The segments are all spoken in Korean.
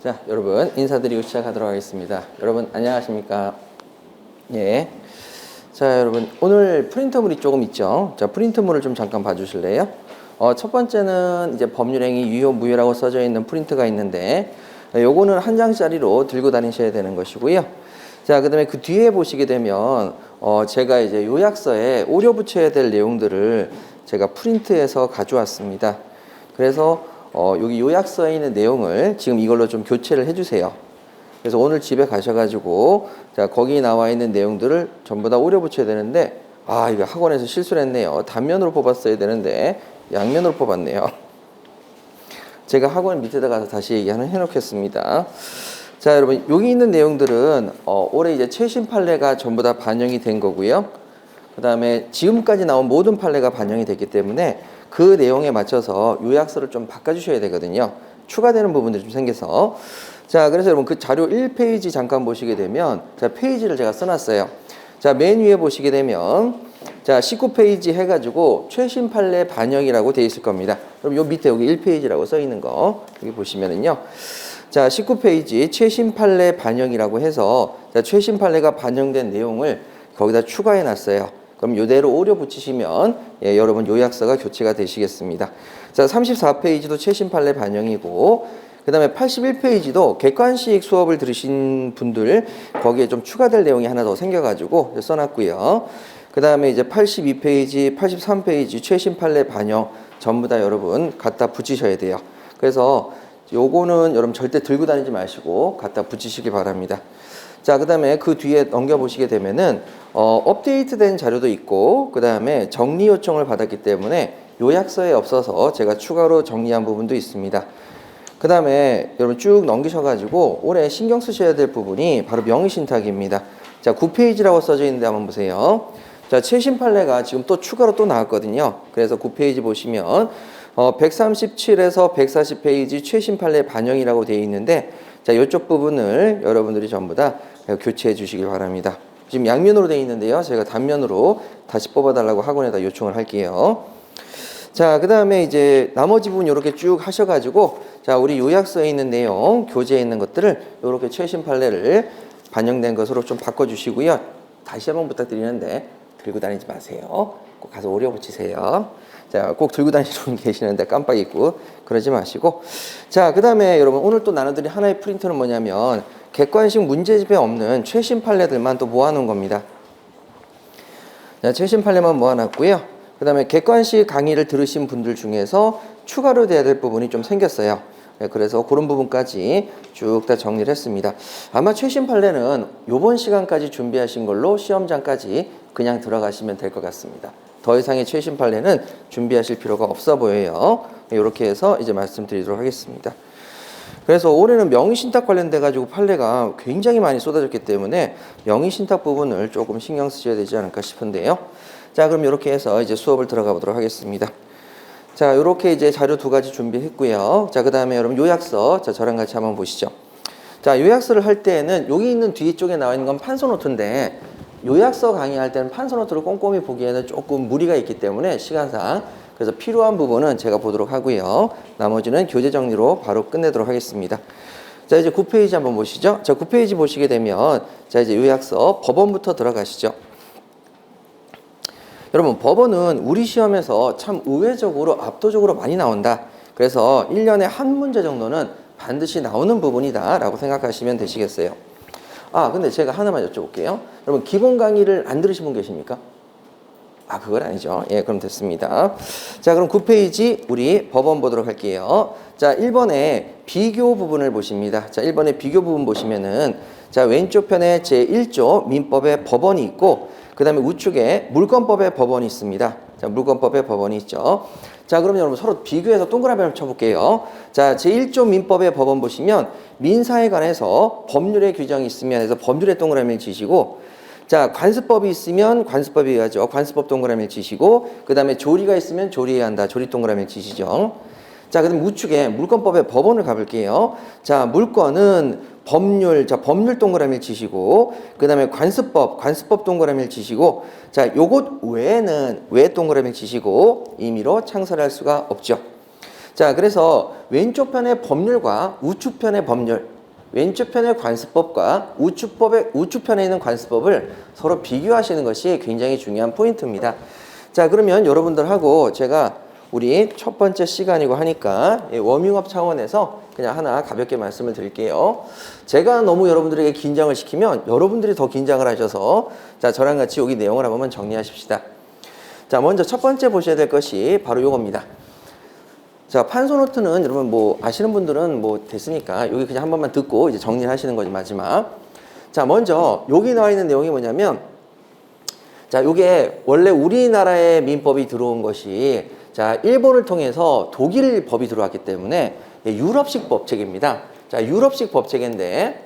자, 여러분 인사드리고 시작하도록 하겠습니다. 여러분 안녕하십니까? 예. 자, 여러분 오늘 프린터물이 조금 있죠. 자, 프린터물을 좀 잠깐 봐주실래요? 첫 번째는 이제 법률행위 유효 무효라고 써져 있는 프린트가 있는데, 요거는 한 장짜리로 들고 다니셔야 되는 것이고요. 자, 그다음에 그 뒤에 보시게 되면 제가 이제 요약서에 오려 붙여야 될 내용들을 제가 프린트해서 가져왔습니다. 그래서 여기 요약서에 있는 내용을 지금 이걸로 좀 교체를 해주세요. 그래서 오늘 집에 가셔가지고 자, 거기 나와 있는 내용들을 전부 다 오려 붙여야 되는데, 이거 학원에서 실수를 했네요. 단면으로 뽑았어야 되는데 양면으로 뽑았네요. 제가 학원 밑에다 가서 다시 해놓겠습니다. 자, 여러분 여기 있는 내용들은 올해 이제 최신 판례가 전부 다 반영이 된 거고요. 그 다음에 지금까지 나온 모든 판례가 반영이 됐기 때문에 그 내용에 맞춰서 요약서를 좀 바꿔주셔야 되거든요. 추가되는 부분들이 좀 생겨서. 자, 그래서 여러분 그 자료 1페이지 잠깐 보시게 되면, 자, 페이지를 제가 써놨어요. 자, 맨 위에 보시게 되면, 자, 19페이지 해가지고 최신 판례 반영이라고 되어 있을 겁니다. 그럼 요 밑에 여기 1페이지라고 써 있는 거 여기 보시면은요. 자, 19페이지 최신 판례 반영이라고 해서, 자, 최신 판례가 반영된 내용을 거기다 추가해 놨어요. 그럼 이대로 오려 붙이시면 여러분 요약서가 교체가 되시겠습니다. 자, 34페이지도 최신 판례 반영이고, 그 다음에 81페이지도 객관식 수업을 들으신 분들 거기에 좀 추가될 내용이 하나 더 생겨가지고 써놨고요. 그 다음에 이제 82페이지, 83페이지 최신 판례 반영 전부 다 여러분 갖다 붙이셔야 돼요. 그래서 요거는 여러분 절대 들고 다니지 마시고 갖다 붙이시기 바랍니다. 자, 그 다음에 그 뒤에 넘겨보시게 되면은 업데이트된 자료도 있고, 그 다음에 정리 요청을 받았기 때문에 요약서에 없어서 제가 추가로 정리한 부분도 있습니다. 그 다음에 여러분 쭉 넘기셔가지고 올해 신경 쓰셔야 될 부분이 바로 명의신탁입니다. 자, 9페이지라고 써져 있는데 한번 보세요. 자, 최신 판례가 지금 또 추가로 또 나왔거든요. 그래서 9페이지 보시면 137에서 140페이지 최신 판례 반영이라고 되어 있는데, 자, 이쪽 부분을 여러분들이 전부 다 교체해 주시길 바랍니다. 지금 양면으로 되어 있는데요. 제가 단면으로 다시 뽑아달라고 학원에다 요청을 할게요. 자, 그 다음에 이제 나머지 부분 이렇게 쭉 하셔가지고, 자, 우리 요약서에 있는 내용, 교재에 있는 것들을 이렇게 최신 판례를 반영된 것으로 좀 바꿔주시고요. 다시 한번 부탁드리는데 들고 다니지 마세요. 꼭 가서 오려 붙이세요. 자, 꼭 들고 다니시는 분 계시는데 깜빡 잊고 그러지 마시고. 자, 그 다음에 여러분 오늘 또 나눠드릴 하나의 프린트는 뭐냐면 객관식 문제집에 없는 최신 판례들만 또 모아놓은 겁니다. 자, 최신 판례만 모아놨고요. 그 다음에 객관식 강의를 들으신 분들 중에서 추가로 돼야 될 부분이 좀 생겼어요. 그래서 그런 부분까지 쭉 다 정리를 했습니다. 아마 최신 판례는 이번 시간까지 준비하신 걸로 시험장까지 그냥 들어가시면 될 것 같습니다. 더 이상의 최신 판례는 준비하실 필요가 없어 보여요. 이렇게 해서 이제 말씀드리도록 하겠습니다. 그래서 올해는 명의신탁 관련돼 가지고 판례가 굉장히 많이 쏟아졌기 때문에 명의신탁 부분을 조금 신경 쓰셔야 되지 않을까 싶은데요. 자, 그럼 이렇게 해서 이제 수업을 들어가 보도록 하겠습니다. 자, 이렇게 이제 자료 두 가지 준비했고요. 자, 그 다음에 여러분 요약서, 자, 저랑 같이 한번 보시죠. 자, 요약서를 할 때에는 여기 있는 뒤쪽에 나와 있는 건 판서노트인데, 요약서 강의할 때는 판서노트를 꼼꼼히 보기에는 조금 무리가 있기 때문에 시간상, 그래서 필요한 부분은 제가 보도록 하고요. 나머지는 교재 정리로 바로 끝내도록 하겠습니다. 자, 이제 9페이지 한번 보시죠. 자, 9페이지 보시게 되면, 자, 이제 요약서 법원부터 들어가시죠. 여러분, 법원은 우리 시험에서 참 의외적으로 압도적으로 많이 나온다. 그래서 1년에 한 문제 정도는 반드시 나오는 부분이다 라고 생각하시면 되시겠어요. 근데 제가 하나만 여쭤볼게요. 여러분, 기본 강의를 안 들으신 분 계십니까? 그건 아니죠. 예, 그럼 됐습니다. 자, 그럼 9페이지 우리 법원 보도록 할게요. 자, 1번에 비교 부분을 보십니다. 자, 1번에 비교 부분 보시면은, 자, 왼쪽 편에 제1조 민법의 법원이 있고, 그 다음에 우측에 물권법의 법원이 있습니다. 자, 물권법의 법원이 있죠. 자, 그럼 여러분 서로 비교해서 동그라미 한번 쳐볼게요. 자, 제1조 민법의 법원 보시면 민사에 관해서 법률의 규정이 있으면 해서 법률의 동그라미를 치시고, 자, 관습법이 있으면 관습법이 해야죠. 관습법 동그라미를 치시고, 그 다음에 조리가 있으면 조리해야 한다. 조리 동그라미를 치시죠. 자, 그럼 우측에 물권법의 법원을 가볼게요. 자, 물권은 법률, 자, 법률 동그라미를 치시고, 그 다음에 관습법 동그라미를 치시고, 자, 요것 외에는 외 동그라미를 치시고, 임의로 창설할 수가 없죠. 자, 그래서 왼쪽 편의 법률과 우측 편의 법률, 왼쪽 편의 관습법과 우측편에 있는 관습법을 서로 비교하시는 것이 굉장히 중요한 포인트입니다. 자, 그러면 여러분들하고 제가 우리 첫 번째 시간이고 하니까 워밍업 차원에서 그냥 하나 가볍게 말씀을 드릴게요. 제가 너무 여러분들에게 긴장을 시키면 여러분들이 더 긴장을 하셔서 자, 저랑 같이 여기 내용을 한번 정리하십시다. 자, 먼저 첫 번째 보셔야 될 것이 바로 요겁니다. 자, 판소 노트는 여러분 뭐 아시는 분들은 뭐 됐으니까 여기 그냥 한 번만 듣고 이제 정리를 하시는 거지 마지막. 자, 먼저 여기 나와 있는 내용이 뭐냐면 자, 요게 원래 우리나라의 민법이 들어온 것이 자, 일본을 통해서 독일 법이 들어왔기 때문에 유럽식 법체계입니다. 자, 유럽식 법체계인데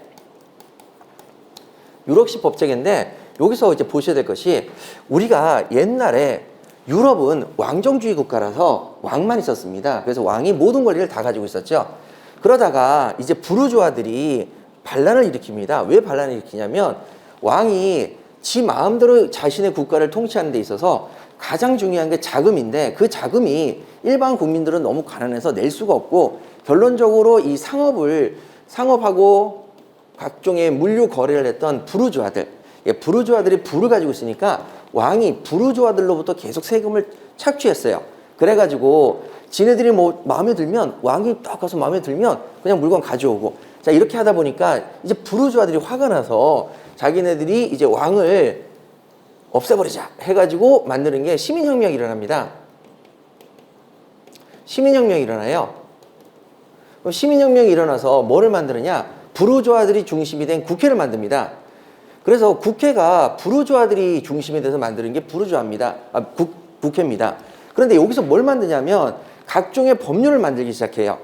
여기서 이제 보셔야 될 것이 우리가 옛날에 유럽은 왕정주의 국가라서 왕만 있었습니다. 그래서 왕이 모든 권리를 다 가지고 있었죠. 그러다가 이제 부르주아들이 반란을 일으킵니다. 왜 반란을 일으키냐면 왕이 지 마음대로 자신의 국가를 통치하는 데 있어서 가장 중요한 게 자금인데 그 자금이 일반 국민들은 너무 가난해서 낼 수가 없고 결론적으로 이 상업하고 각종의 물류 거래를 했던 부르주아들이 부를 가지고 있으니까 왕이 부르주아들로부터 계속 세금을 착취했어요. 그래가지고 지네들이 뭐 마음에 들면 왕이 딱 가서 마음에 들면 그냥 물건 가져오고 자 이렇게 하다 보니까 이제 부르주아들이 화가 나서 자기네들이 이제 왕을 없애버리자 해가지고 만드는 게 시민혁명이 일어납니다. 시민혁명이 일어나요. 시민혁명이 일어나서 뭐를 만드느냐? 부르주아들이 중심이 된 국회를 만듭니다. 그래서 국회가 부르주아들이 중심이 돼서 만드는 게 국회입니다. 그런데 여기서 뭘 만드냐면 각종의 법률을 만들기 시작해요.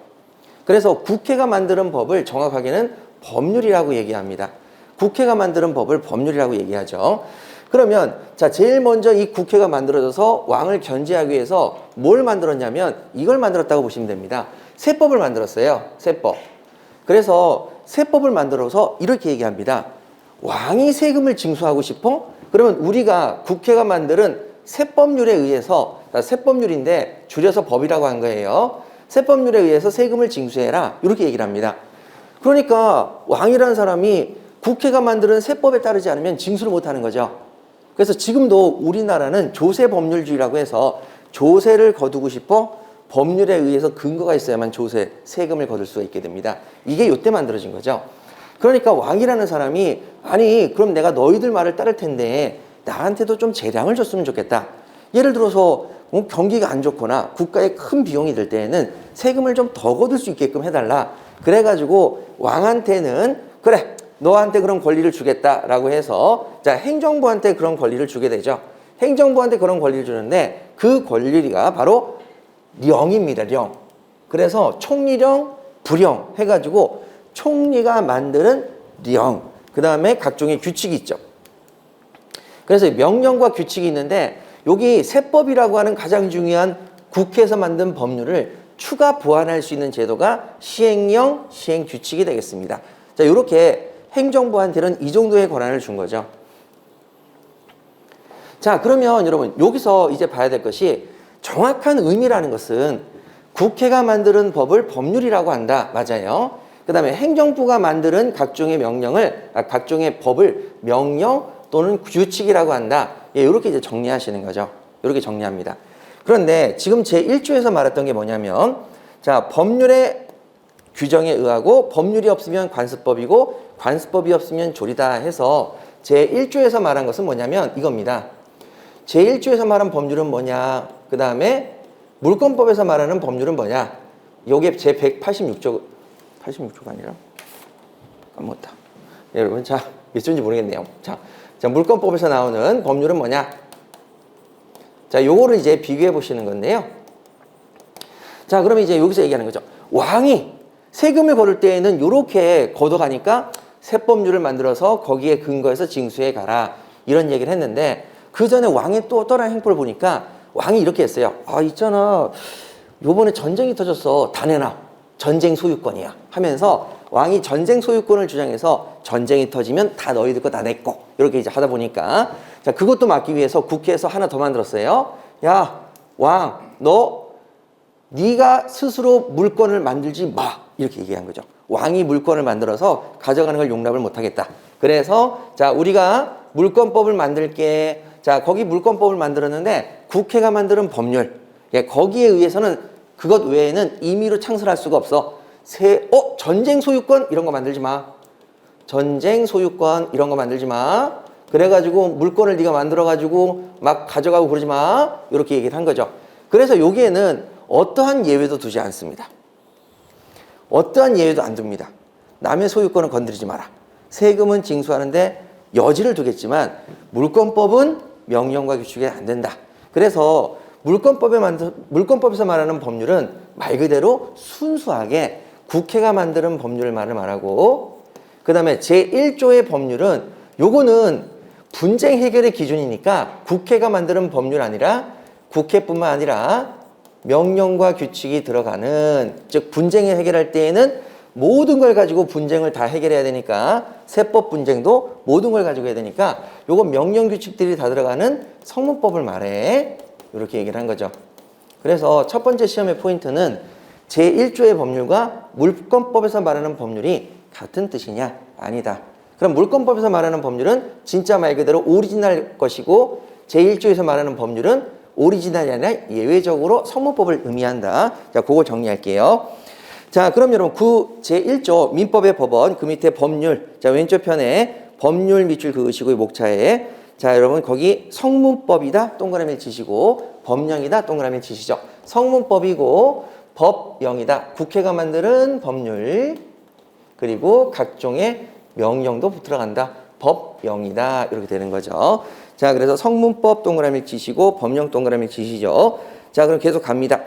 그래서 국회가 만드는 법을 정확하게는 법률이라고 얘기합니다. 국회가 만드는 법을 법률이라고 얘기하죠. 그러면 자 제일 먼저 이 국회가 만들어져서 왕을 견제하기 위해서 뭘 만들었냐면 이걸 만들었다고 보시면 됩니다. 세법을 만들었어요. 세법. 그래서 세법을 만들어서 이렇게 얘기합니다. 왕이 세금을 징수하고 싶어? 그러면 우리가 국회가 만드는 세법률에 의해서 세법률인데 줄여서 법이라고 한 거예요. 세법률에 의해서 세금을 징수해라. 이렇게 얘기를 합니다. 그러니까 왕이라는 사람이 국회가 만드는 세법에 따르지 않으면 징수를 못하는 거죠. 그래서 지금도 우리나라는 조세법률주의라고 해서 조세를 거두고 싶어 법률에 의해서 근거가 있어야만 세금을 거둘 수가 있게 됩니다. 이게 이때 만들어진 거죠. 그러니까 왕이라는 사람이 아니 그럼 내가 너희들 말을 따를 텐데 나한테도 좀 재량을 줬으면 좋겠다. 예를 들어서 경기가 안 좋거나 국가에 큰 비용이 들 때에는 세금을 좀 더 거둘 수 있게끔 해달라. 그래가지고 왕한테는 그래 너한테 그런 권리를 주겠다라고 해서 자 행정부한테 그런 권리를 주게 되죠. 행정부한테 그런 권리를 주는데 그 권리가 바로 령입니다. 령. 그래서 총리령, 부령 해가지고 총리가 만드는 령. 그 다음에 각종의 규칙이 있죠. 그래서 명령과 규칙이 있는데 여기 세법이라고 하는 가장 중요한 국회에서 만든 법률을 추가 보완할 수 있는 제도가 시행령, 시행규칙이 되겠습니다. 자, 이렇게 행정부한테는 이 정도의 권한을 준 거죠. 자, 그러면 여러분 여기서 이제 봐야 될 것이 정확한 의미라는 것은 국회가 만드는 법을 법률이라고 한다. 맞아요. 그 다음에 행정부가 만드는 각종의 각종의 법을 명령 또는 규칙이라고 한다. 예, 이렇게 이제 정리하시는 거죠. 이렇게 정리합니다. 그런데 지금 제1조에서 말했던 게 뭐냐면 자, 법률의 규정에 의하고 법률이 없으면 관습법이고 관습법이 없으면 조리다 해서 제1조에서 말한 것은 뭐냐면 이겁니다. 제1조에서 말한 법률은 뭐냐? 그 다음에 물권법에서 말하는 법률은 뭐냐? 요게 제186조 86조가 아니라 까먹었다. 여러분 자 몇 조인지 모르겠네요. 자 물권법에서 나오는 법률은 뭐냐? 자 요거를 이제 비교해 보시는 건데요. 자 그러면 이제 여기서 얘기하는 거죠. 왕이 세금을 거둘 때에는 요렇게 걷어가니까 세법률을 만들어서 거기에 근거해서 징수해 가라 이런 얘기를 했는데 그 전에 왕의 또 다른 행보를 보니까 왕이 이렇게 했어요. 아 있잖아 요번에 전쟁이 터졌어 다 내놔. 전쟁 소유권이야 하면서 왕이 전쟁 소유권을 주장해서 전쟁이 터지면 다 너희들 거 다 내 거 이렇게 이제 하다 보니까 자 그것도 막기 위해서 국회에서 하나 더 만들었어요. 야 왕 너 네가 스스로 물권을 만들지 마 이렇게 얘기한 거죠. 왕이 물건을 만들어서 가져가는 걸 용납을 못하겠다. 그래서 자, 우리가 물권법을 만들게. 자, 거기 물권법을 만들었는데 국회가 만드는 법률, 예, 거기에 의해서는 그것 외에는 임의로 창설할 수가 없어. 전쟁 소유권 이런 거 만들지 마. 전쟁 소유권 이런 거 만들지 마. 그래가지고 물건을 네가 만들어가지고 막 가져가고 그러지 마. 이렇게 얘기를 한 거죠. 그래서 여기에는 어떠한 예외도 두지 않습니다. 어떠한 예외도 안 둡니다. 남의 소유권은 건드리지 마라. 세금은 징수하는데 여지를 두겠지만 물권법은 명령과 규칙이 안 된다. 그래서 물권법에서 말하는 법률은 말 그대로 순수하게 국회가 만드는 법률만을 말하고, 그 다음에 제1조의 법률은 요거는 분쟁 해결의 기준이니까 국회가 만드는 법률 아니라 국회뿐만 아니라 명령과 규칙이 들어가는, 즉 분쟁을 해결할 때에는 모든 걸 가지고 분쟁을 다 해결해야 되니까, 세법 분쟁도 모든 걸 가지고 해야 되니까 요거 명령 규칙들이 다 들어가는 성문법을 말해. 이렇게 얘기를 한 거죠. 그래서 첫 번째 시험의 포인트는 제1조의 법률과 물권법에서 말하는 법률이 같은 뜻이냐? 아니다. 그럼 물권법에서 말하는 법률은 진짜 말 그대로 오리지널 것이고, 제1조에서 말하는 법률은 오리지널이 아니라 예외적으로 성문법을 의미한다. 자, 그거 정리할게요. 자, 그럼 여러분 그 제1조 민법의 법원, 그 밑에 법률, 자, 왼쪽 편에 법률 밑줄 그으시고 목차에, 자, 여러분 거기 성문법이다 동그라미 치시고 법령이다 동그라미 치시죠. 성문법이고 법령이다, 국회가 만드는 법률, 그리고 각종의 명령도 들어간다, 법령이다, 이렇게 되는 거죠. 자, 그래서 성문법 동그라미 치시고 법령 동그라미 치시죠. 자, 그럼 계속 갑니다.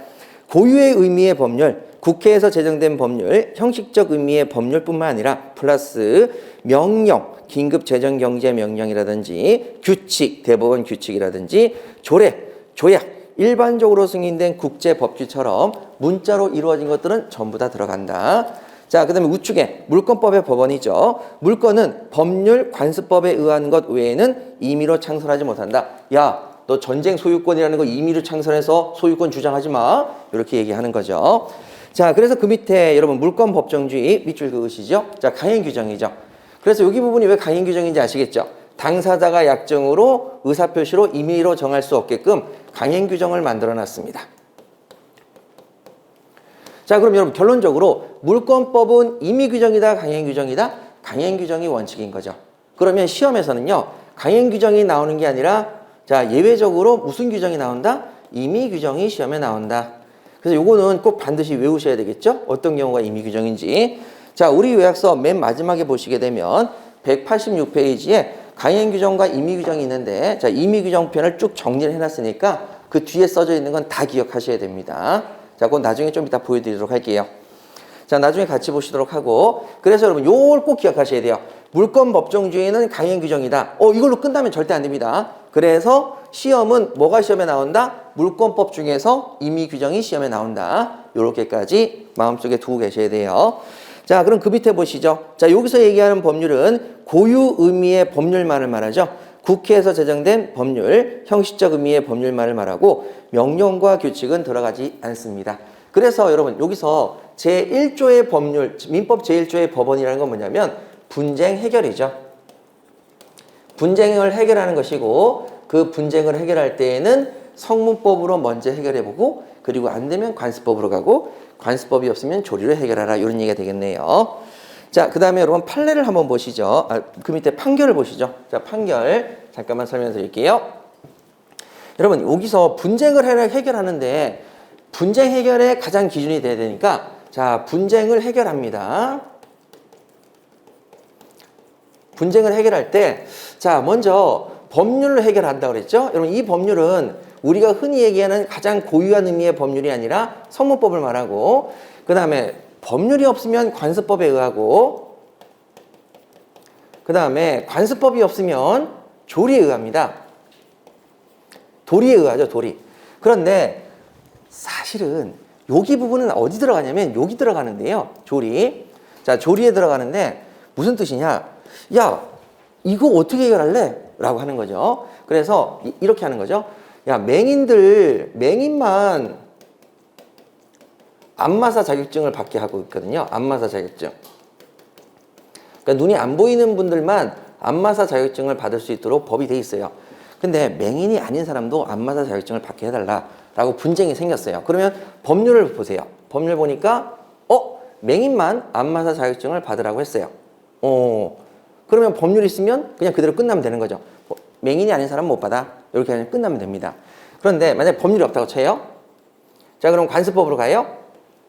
고유의 의미의 법률, 국회에서 제정된 법률, 형식적 의미의 법률뿐만 아니라 플러스 명령, 긴급 재정 경제 명령이라든지 규칙, 대법원 규칙이라든지 조례, 조약, 일반적으로 승인된 국제 법규처럼 문자로 이루어진 것들은 전부 다 들어간다. 자, 그 다음에 우측에 물권법의 법원이죠. 물권은 법률, 관습법에 의한 것 외에는 임의로 창설하지 못한다. 야, 너 전쟁 소유권이라는 거 임의로 창설해서 소유권 주장하지 마. 이렇게 얘기하는 거죠. 자, 그래서 그 밑에 여러분 물권 법정주의 밑줄 그으시죠. 자, 강행 규정이죠. 그래서 여기 부분이 왜 강행 규정인지 아시겠죠? 당사자가 약정으로 의사표시로 임의로 정할 수 없게끔 강행 규정을 만들어 놨습니다. 자, 그럼 여러분 결론적으로 물권법은 임의 규정이다, 강행 규정이다? 강행 규정이 원칙인 거죠. 그러면 시험에서는요, 강행 규정이 나오는 게 아니라, 자, 예외적으로 무슨 규정이 나온다? 임의 규정이 시험에 나온다. 그래서 요거는 꼭 반드시 외우셔야 되겠죠? 어떤 경우가 임의 규정인지. 자, 우리 요약서 맨 마지막에 보시게 되면 186페이지에 강행 규정과 임의 규정이 있는데, 자, 임의 규정 편을 쭉 정리를 해놨으니까 그 뒤에 써져 있는 건 다 기억하셔야 됩니다. 자, 그건 나중에 좀 이따 보여드리도록 할게요. 자, 나중에 같이 보시도록 하고, 그래서 여러분 요걸 꼭 기억하셔야 돼요. 물권 법정주의는 강행 규정이다. 이걸로 끝나면 절대 안 됩니다. 그래서 시험은 뭐가 시험에 나온다? 물권법 중에서 임의 규정이 시험에 나온다. 요렇게까지 마음속에 두고 계셔야 돼요. 자, 그럼 그 밑에 보시죠. 자, 여기서 얘기하는 법률은 고유 의미의 법률만을 말하죠. 국회에서 제정된 법률, 형식적 의미의 법률만을 말하고 명령과 규칙은 들어가지 않습니다. 그래서 여러분 여기서 제1조의 법률, 민법 제1조의 법원이라는 건 뭐냐면 분쟁 해결이죠. 분쟁을 해결하는 것이고, 그 분쟁을 해결할 때에는 성문법으로 먼저 해결해보고, 그리고 안 되면 관습법으로 가고, 관습법이 없으면 조리로 해결하라, 이런 얘기가 되겠네요. 자, 그 다음에 여러분 판례를 한번 보시죠. 그 밑에 판결을 보시죠. 자, 판결 잠깐만 설명드릴게요. 여러분 여기서 분쟁을 해결하는데 분쟁 해결의 가장 기준이 돼야 되니까, 자, 분쟁을 해결합니다. 분쟁을 해결할 때, 자, 먼저 법률을 해결한다고 그랬죠? 여러분 이 법률은 우리가 흔히 얘기하는 가장 고유한 의미의 법률이 아니라 성문법을 말하고, 그 다음에 법률이 없으면 관습법에 의하고, 그 다음에 관습법이 없으면 조리에 의합니다. 도리에 의하죠, 도리. 그런데 사실은 여기 부분은 어디 들어가냐면 여기 들어가는데요, 조리. 자, 조리에 들어가는데 무슨 뜻이냐? 야, 이거 어떻게 해결할래? 라고 하는 거죠. 그래서 이렇게 하는 거죠. 야, 맹인만 안마사 자격증을 받게 하고 있거든요. 안마사 자격증. 그러니까 눈이 안 보이는 분들만 안마사 자격증을 받을 수 있도록 법이 돼 있어요. 근데 맹인이 아닌 사람도 안마사 자격증을 받게 해달라라고 분쟁이 생겼어요. 그러면 법률을 보세요. 법률 보니까 맹인만 안마사 자격증을 받으라고 했어요. 그러면 법률이 있으면 그냥 그대로 끝나면 되는 거죠. 맹인이 아닌 사람은 못 받아. 이렇게 그냥 끝나면 됩니다. 그런데 만약에 법률이 없다고 쳐요. 자, 그럼 관습법으로 가요?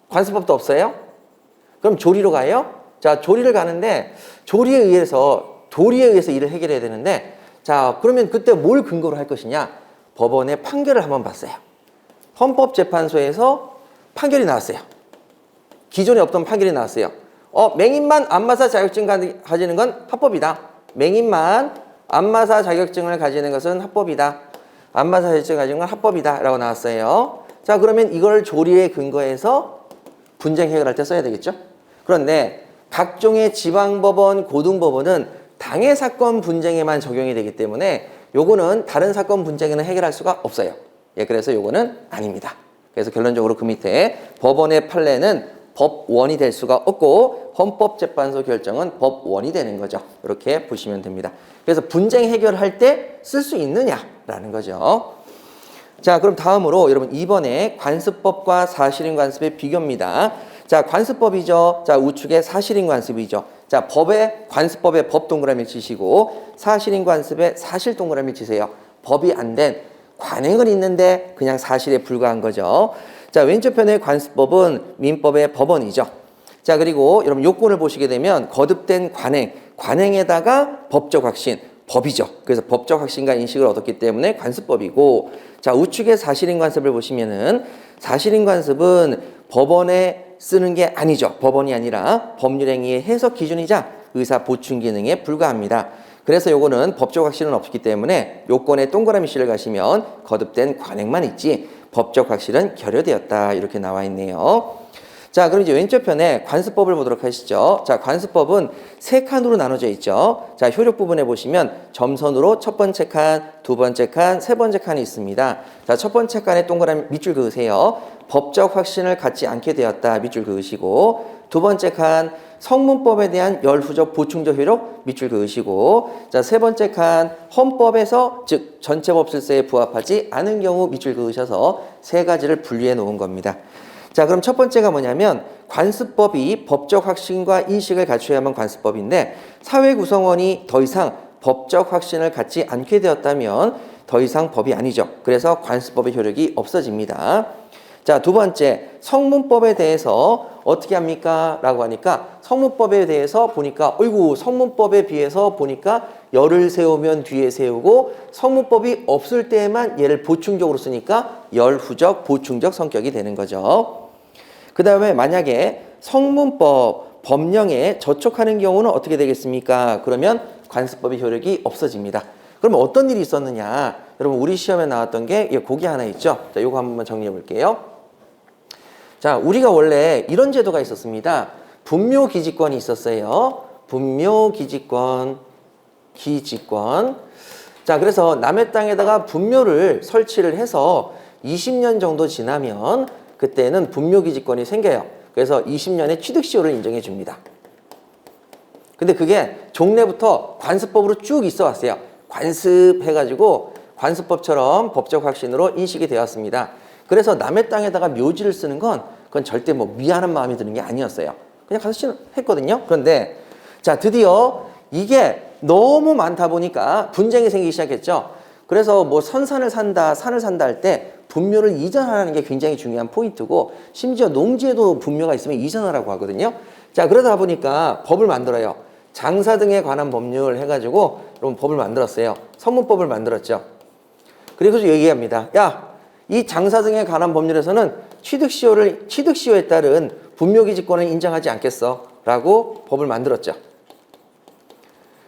관습법도 없어요? 그럼 조리로 가요? 자, 조리를 가는데 도리에 의해서 일을 해결해야 되는데, 자, 그러면 그때 뭘 근거로 할 것이냐? 법원의 판결을 한번 봤어요. 헌법재판소에서 판결이 나왔어요. 기존에 없던 판결이 나왔어요. 맹인만 안마사 자격증 가지는 건 합법이다. 맹인만 안마사 자격증을 가지는 것은 합법이다. 안마사 자격증을 가지는 건 합법이다. 라고 나왔어요. 자, 그러면 이걸 조리에 근거해서 분쟁 해결할 때 써야 되겠죠? 그런데 각종의 지방법원, 고등법원은 당해 사건 분쟁에만 적용이 되기 때문에 요거는 다른 사건 분쟁에는 해결할 수가 없어요. 예, 그래서 요거는 아닙니다. 그래서 결론적으로 그 밑에 법원의 판례는 법원이 될 수가 없고 헌법재판소 결정은 법원이 되는 거죠. 이렇게 보시면 됩니다. 그래서 분쟁 해결할 때 쓸 수 있느냐라는 거죠. 자, 그럼 다음으로 여러분 이번에 관습법과 사실인 관습의 비교입니다. 자, 관습법이죠. 자, 우측에 사실인 관습이죠. 자, 관습법의 법 동그라미 치시고 사실인 관습의 사실 동그라미 치세요. 법이 안 된 관행은 있는데 그냥 사실에 불과한 거죠. 자, 왼쪽 편의 관습법은 민법의 법원이죠. 자, 그리고 여러분 요건을 보시게 되면 거듭된 관행에다가 법적 확신, 법이죠. 그래서 법적 확신과 인식을 얻었기 때문에 관습법이고, 자, 우측에 사실인 관습을 보시면은 사실인 관습은 법원에 쓰는 게 아니죠. 법원이 아니라 법률행위의 해석 기준이자 의사 보충 기능에 불과합니다. 그래서 요거는 법적 확신은 없기 때문에 요건에 동그라미 씨를 가시면 거듭된 관행만 있지 법적 확실은 결여되었다. 이렇게 나와 있네요. 자, 그럼 이제 왼쪽 편에 관습법을 보도록 하시죠. 자, 관습법은 세 칸으로 나눠져 있죠. 자, 효력 부분에 보시면 점선으로 첫 번째 칸, 두 번째 칸, 세 번째 칸이 있습니다. 자, 첫 번째 칸에 동그라미 밑줄 그으세요. 법적 확신을 갖지 않게 되었다. 밑줄 그으시고, 두 번째 칸, 성문법에 대한 열후적 보충적 효력 밑줄 그으시고, 자, 세 번째 칸, 헌법에서 즉 전체법실세에 부합하지 않은 경우 밑줄 그으셔서 세 가지를 분리해 놓은 겁니다. 자, 그럼 첫 번째가 뭐냐면 관습법이 법적 확신과 인식을 갖춰야만 관습법인데 사회 구성원이 더 이상 법적 확신을 갖지 않게 되었다면 더 이상 법이 아니죠. 그래서 관습법의 효력이 없어집니다. 자, 두 번째, 성문법에 대해서 어떻게 합니까? 라고 하니까 성문법에 대해서 보니까 성문법에 비해서 보니까 열을 세우면 뒤에 세우고 성문법이 없을 때에만 얘를 보충적으로 쓰니까 열후적, 보충적 성격이 되는 거죠. 그 다음에 만약에 성문법, 법령에 저촉하는 경우는 어떻게 되겠습니까? 그러면 관습법의 효력이 없어집니다. 그러면 어떤 일이 있었느냐? 여러분 우리 시험에 나왔던 게 고기 하나 있죠? 자, 요거 한번 정리해 볼게요. 자, 우리가 원래 이런 제도가 있었습니다. 분묘기지권이 있었어요. 분묘기지권. 자, 그래서 남의 땅에다가 분묘를 설치를 해서 20년 정도 지나면 그때는 분묘기지권이 생겨요. 그래서 20년의 취득시효를 인정해 줍니다. 근데 그게 종래부터 관습법으로 쭉 있어 왔어요. 관습해가지고 관습법처럼 법적 확신으로 인식이 되었습니다. 그래서 남의 땅에다가 묘지를 쓰는 건 그건 절대 뭐 미안한 마음이 드는 게 아니었어요. 그냥 가서 했거든요. 그런데 자, 드디어 이게 너무 많다 보니까 분쟁이 생기기 시작했죠. 그래서 뭐 산을 산다 할 때 분묘를 이전하라는 게 굉장히 중요한 포인트고 심지어 농지에도 분묘가 있으면 이전하라고 하거든요. 자, 그러다 보니까 법을 만들어요. 장사 등에 관한 법률 해가지고 여러분 법을 만들었어요. 성문법을 만들었죠. 그리고 얘기합니다. 야, 이 장사 등에 관한 법률에서는 취득시효에 따른 분묘기지권을 인정하지 않겠어 라고 법을 만들었죠.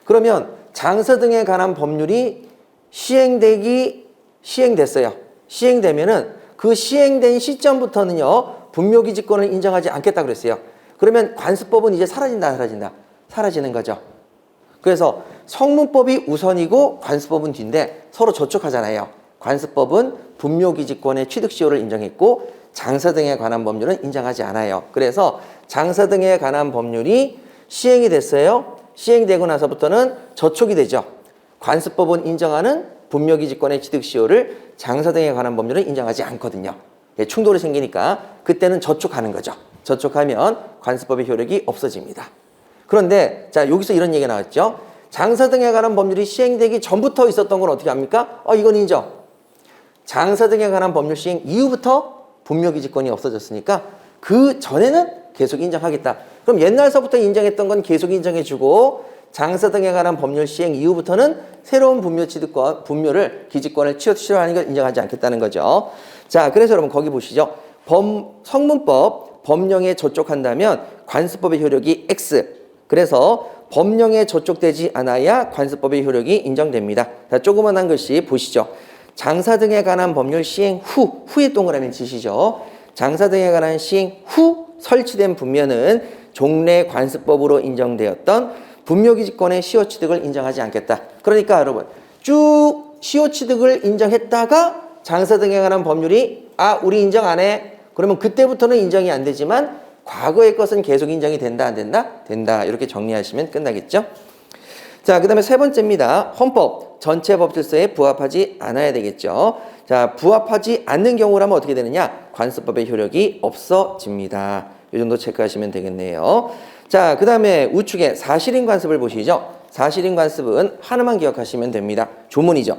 그러면 장사 등에 관한 법률이 시행됐어요. 시행되면은 그 시행된 시점부터는요 분묘기지권을 인정하지 않겠다 그랬어요. 그러면 관습법은 이제 사라지는 거죠. 그래서 성문법이 우선이고 관습법은 뒤인데 서로 저촉하잖아요. 관습법은 분묘기지권의 취득시효를 인정했고 장사 등에 관한 법률은 인정하지 않아요. 그래서 장사 등에 관한 법률이 시행이 됐어요. 시행되고 나서부터는 저촉이 되죠. 관습법은 인정하는 분묘기지권의 취득시효를 장사 등에 관한 법률은 인정하지 않거든요. 예, 충돌이 생기니까 그때는 저촉하는 거죠. 저촉하면 관습법의 효력이 없어집니다. 그런데 자 여기서 이런 얘기가 나왔죠. 장사 등에 관한 법률이 시행되기 전부터 있었던 건 어떻게 합니까? 이건 인정. 장사 등에 관한 법률 시행 이후부터 분묘기지권이 없어졌으니까 그 전에는 계속 인정하겠다. 그럼 옛날서부터 인정했던 건 계속 인정해주고 장사 등에 관한 법률 시행 이후부터는 새로운 분묘를 기지권을 취소하는 걸 인정하지 않겠다는 거죠. 자, 그래서 여러분 거기 보시죠. 성문법 법령에 저촉한다면 관습법의 효력이 X. 그래서 법령에 저촉되지 않아야 관습법의 효력이 인정됩니다. 자, 조그만한 글씨 보시죠. 장사 등에 관한 법률 시행 후에 동그라미 치시죠. 장사 등에 관한 시행 후 설치된 분묘는 종래 관습법으로 인정되었던 분묘기지권의 시효 취득을 인정하지 않겠다. 그러니까 여러분 쭉 시효 취득을 인정했다가 장사 등에 관한 법률이 우리 인정 안 해. 그러면 그때부터는 인정이 안 되지만 과거의 것은 계속 인정이 된다 안 된다? 된다. 이렇게 정리하시면 끝나겠죠. 자, 그 다음에 세 번째입니다. 헌법 전체 법질서에 부합하지 않아야 되겠죠. 자, 부합하지 않는 경우라면 어떻게 되느냐? 관습법의 효력이 없어집니다. 이 정도 체크하시면 되겠네요. 자, 그 다음에 우측에 사실인 관습을 보시죠. 사실인 관습은 하나만 기억하시면 됩니다. 조문이죠.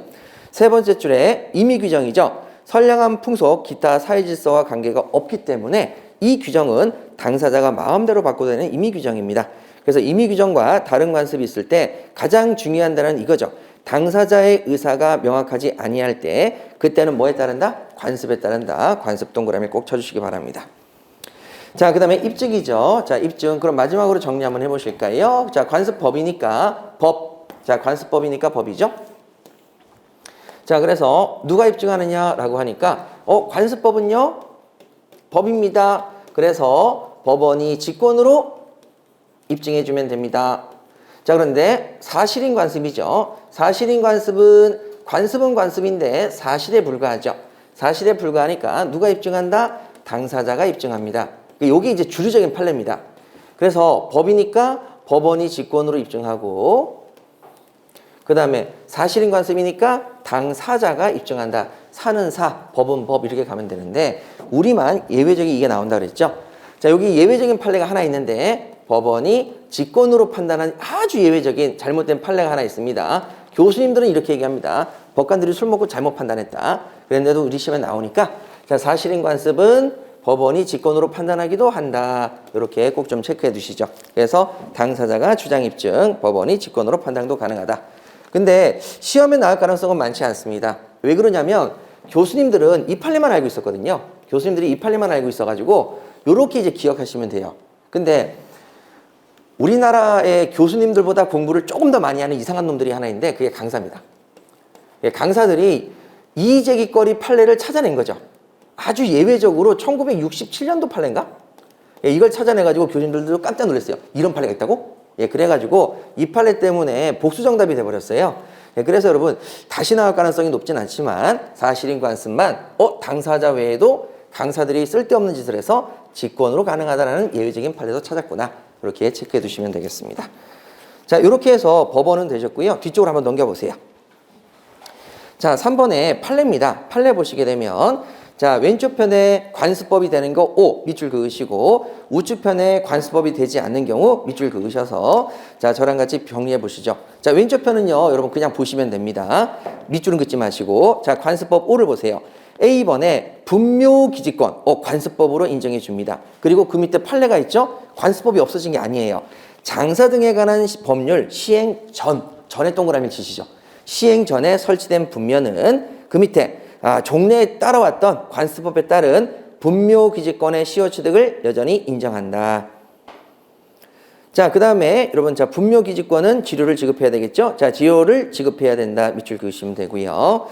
세 번째 줄에 임의 규정이죠. 선량한 풍속, 기타 사회질서와 관계가 없기 때문에 이 규정은 당사자가 마음대로 바꿔도 되는 임의 규정입니다. 그래서 임의 규정과 다른 관습이 있을 때 가장 중요한 단어는 이거죠. 당사자의 의사가 명확하지 아니할 때 그때는 뭐에 따른다? 관습에 따른다. 관습 동그라미 꼭 쳐주시기 바랍니다. 자, 그 다음에 입증이죠. 자, 입증. 그럼 마지막으로 정리 한번 해보실까요? 자, 관습법이니까 법. 자, 관습법이니까 법이죠. 자, 그래서 누가 입증하느냐라고 하니까 관습법은요 법입니다. 그래서 법원이 직권으로 입증해주면 됩니다. 자, 그런데 사실인 관습이죠. 사실인 관습은 관습인데 사실에 불과하죠. 사실에 불과하니까 누가 입증한다? 당사자가 입증합니다. 이게 이제 주류적인 판례입니다. 그래서 법이니까 법원이 직권으로 입증하고 그 다음에 사실인 관습이니까 당사자가 입증한다. 사는 사, 법은 법 이렇게 가면 되는데 우리만 예외적인 이게 나온다 그랬죠. 자, 여기 예외적인 판례가 하나 있는데 법원이 직권으로 판단한 아주 예외적인 잘못된 판례가 하나 있습니다. 교수님들은 이렇게 얘기합니다. 법관들이 술 먹고 잘못 판단했다. 그런데도 우리 시험에 나오니까 자, 사실인 관습은 법원이 직권으로 판단하기도 한다. 이렇게 꼭 좀 체크해 두시죠. 그래서 당사자가 주장 입증, 법원이 직권으로 판단도 가능하다. 근데 시험에 나올 가능성은 많지 않습니다. 왜 그러냐면 교수님들은 이 판례만 알고 있었거든요. 교수님들이 이 판례만 알고 있어가지고 이렇게 이제 기억하시면 돼요. 근데 우리나라의 교수님들보다 공부를 조금 더 많이 하는 이상한 놈들이 하나 있는데 그게 강사입니다. 강사들이 이의제기거리 판례를 찾아낸 거죠. 아주 예외적으로 1967년도 판례인가? 이걸 찾아내가지고 교수님들도 깜짝 놀랐어요. 이런 판례가 있다고? 그래가지고 이 판례 때문에 복수정답이 돼버렸어요. 그래서 여러분 다시 나올 가능성이 높진 않지만 사실인 관습만 당사자 외에도 강사들이 쓸데없는 짓을 해서 직권으로 가능하다는 예외적인 판례도 찾았구나. 이렇게 체크해 두시면 되겠습니다. 자, 이렇게 해서 법원은 되셨고요. 뒤쪽으로 한번 넘겨보세요. 자, 3번에 판례입니다. 판례 보시게 되면 자, 왼쪽 편에 관습법이 되는 거 O 밑줄 그으시고 우측 편에 관습법이 되지 않는 경우 밑줄 그으셔서 자, 저랑 같이 정리해 보시죠. 자, 왼쪽 편은요 여러분 그냥 보시면 됩니다. 밑줄은 긋지 마시고 자, 관습법 O를 보세요. A번에 분묘기지권 관습법으로 인정해 줍니다. 그리고 그 밑에 판례가 있죠. 관습법이 없어진 게 아니에요. 장사 등에 관한 법률 시행 전에 동그라미 치시죠. 시행 전에 설치된 분묘는 그 밑에 종래에 따라왔던 관습법에 따른 분묘기지권의 시효 취득을 여전히 인정한다. 자, 그 다음에 여러분 자, 분묘기지권은 지료를 지급해야 되겠죠. 자, 지료를 지급해야 된다. 밑줄 그으시면 되고요.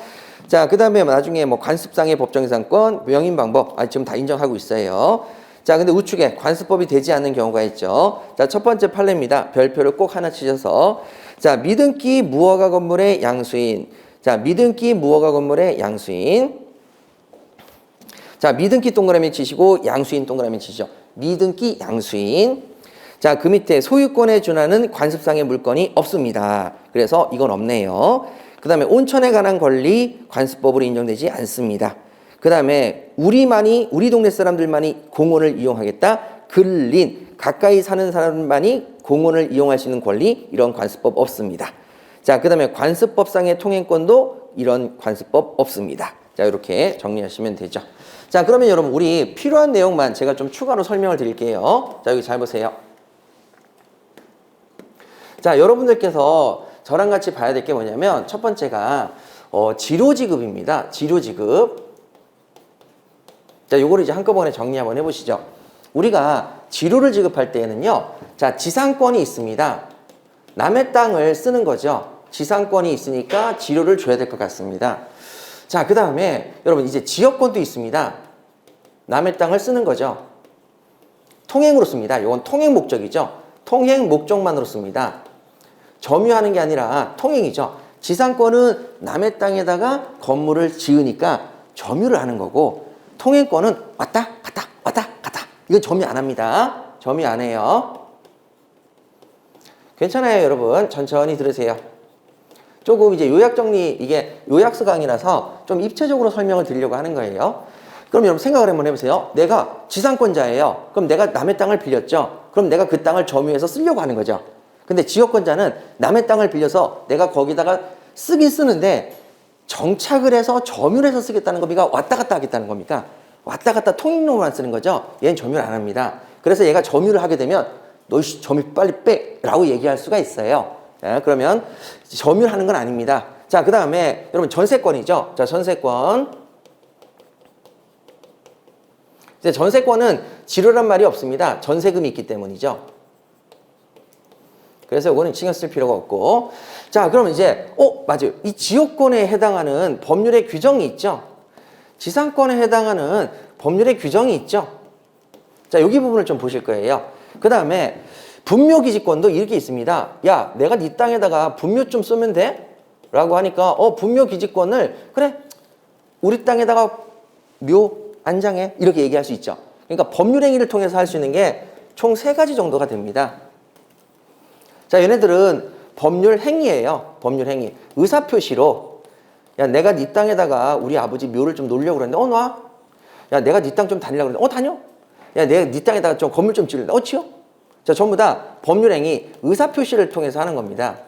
자, 그 다음에 나중에 관습상의 법정이상권, 명인 방법 지금 다 인정하고 있어요. 자, 근데 우측에 관습법이 되지 않는 경우가 있죠. 자, 첫 번째 판례입니다. 별표를 꼭 하나 치셔서 자, 미등기 무허가 건물의 양수인. 자, 미등기 무허가 건물의 양수인. 자, 미등기 동그라미 치시고 양수인 동그라미 치시죠. 미등기 양수인. 자, 그 밑에 소유권에 준하는 관습상의 물건이 없습니다. 그래서 이건 없네요. 그 다음에 온천에 관한 권리 관습법으로 인정되지 않습니다. 그 다음에 우리 동네 사람들만이 공원을 이용하겠다. 근린, 가까이 사는 사람만이 공원을 이용할 수 있는 권리, 이런 관습법 없습니다. 자, 그 다음에 관습법상의 통행권도 이런 관습법 없습니다. 자, 이렇게 정리하시면 되죠. 자, 그러면 여러분 우리 필요한 내용만 제가 좀 추가로 설명을 드릴게요. 자, 여기 잘 보세요. 자, 여러분들께서 저랑 같이 봐야 될 게 뭐냐면 첫 번째가 지료지급입니다. 지료지급. 자, 요거를 이제 한꺼번에 정리 한번 해보시죠. 우리가 지료를 지급할 때에는요, 자, 지상권이 있습니다. 남의 땅을 쓰는 거죠. 지상권이 있으니까 지료를 줘야 될 것 같습니다. 자, 그 다음에 여러분 이제 지역권도 있습니다. 남의 땅을 쓰는 거죠. 통행으로 씁니다. 이건 통행 목적이죠. 통행 목적만으로 씁니다. 점유하는 게 아니라 통행이죠. 지상권은 남의 땅에다가 건물을 지으니까 점유를 하는 거고, 통행권은 왔다 갔다 왔다 갔다. 이거 점유 안 합니다. 점유 안 해요. 괜찮아요, 여러분. 천천히 들으세요. 조금 이제 요약 정리, 이게 요약서 강의라서 좀 입체적으로 설명을 드리려고 하는 거예요. 그럼 여러분 생각을 한번 해보세요. 내가 지상권자예요. 그럼 내가 남의 땅을 빌렸죠. 그럼 내가 그 땅을 점유해서 쓰려고 하는 거죠. 근데 지역권자는 남의 땅을 빌려서 내가 거기다가 쓰긴 쓰는데 정착을 해서 점유를 해서 쓰겠다는 겁니까? 왔다 갔다 하겠다는 겁니까? 왔다 갔다 통행료만 쓰는 거죠. 얘는 점유를 안 합니다. 그래서 얘가 점유를 하게 되면 너 점유 빨리 빼! 라고 얘기할 수가 있어요. 자, 그러면 점유를 하는 건 아닙니다. 자, 그 다음에 여러분 전세권이죠. 자, 전세권. 이제 전세권은 지료란 말이 없습니다. 전세금이 있기 때문이죠. 그래서 이거는 신경 쓸 필요가 없고. 자, 그러면 이제 맞아요. 이 지역권에 해당하는 법률의 규정이 있죠. 지상권에 해당하는 법률의 규정이 있죠. 자, 여기 부분을 좀 보실 거예요. 그 다음에 분묘기지권도 이렇게 있습니다. 야, 내가 네 땅에다가 분묘 좀 쓰면 돼? 라고 하니까 분묘기지권을 그래, 우리 땅에다가 묘 안장해, 이렇게 얘기할 수 있죠. 그러니까 법률행위를 통해서 할 수 있는 게 총 3가지 정도가 됩니다. 자, 얘네들은 법률행위예요. 법률행위. 의사표시로, 야, 내가 네 땅에다가 우리 아버지 묘를 좀 놓으려고 그랬는데 놔. 야, 내가 네 땅 좀 다니려고 그랬는데 다녀. 야, 내가 네 땅에다가 좀 건물 좀 지으려고 치워. 자, 전부 다 법률행위, 의사표시를 통해서 하는 겁니다.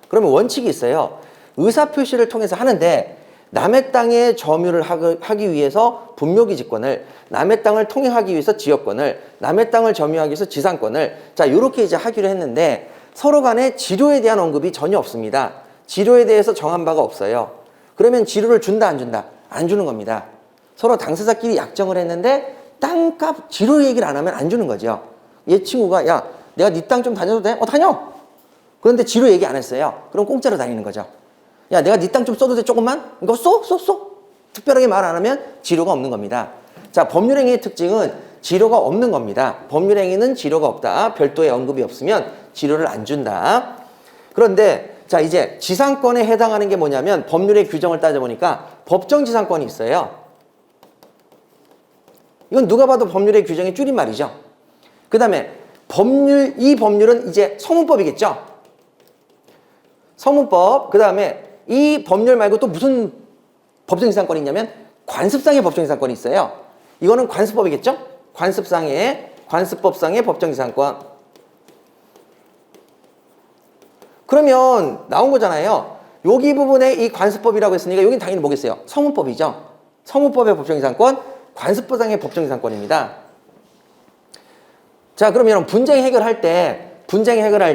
그러면 원칙이 있어요. 의사표시를 통해서 하는데 남의 땅에 점유를 하기 위해서 분묘기지권을, 남의 땅을 통행하기 위해서 지역권을, 남의 땅을 점유하기 위해서 지상권을, 자, 이렇게 이제 하기로 했는데 서로 간에 지료에 대한 언급이 전혀 없습니다. 지료에 대해서 정한 바가 없어요. 그러면 지료를 준다, 안 준다? 안 주는 겁니다. 서로 당사자끼리 약정을 했는데 땅값, 지료 얘기를 안 하면 안 주는 거죠. 얘 친구가, 야, 내가 네 땅 좀 다녀도 돼? 다녀! 그런데 지료 얘기 안 했어요. 그럼 공짜로 다니는 거죠. 야, 내가 네 땅 좀 써도 돼, 조금만? 이거 써? 특별하게 말 안 하면 지료가 없는 겁니다. 자, 법률행위의 특징은 지료가 없는 겁니다. 법률행위는 지료가 없다. 별도의 언급이 없으면 지료를 안 준다. 그런데 자, 이제 지상권에 해당하는 게 뭐냐면 법률의 규정을 따져보니까 법정지상권이 있어요. 이건 누가 봐도 법률의 규정의 줄임말이죠. 그 다음에 이 법률은 이제 서문법이겠죠. 서문법. 그 다음에 이 법률 말고 또 무슨 법정지상권이 있냐면 관습상의 법정지상권이 있어요. 이거는 관습법이겠죠. 관습법상의 법정지상권. 그러면 나온 거잖아요. 여기 부분에 이 관습법이라고 했으니까 여긴 당연히 뭐겠어요? 서문법이죠. 서문법의 법정지상권, 관습법상의 법정지상권입니다. 자, 그러면 여러분 분쟁 해결할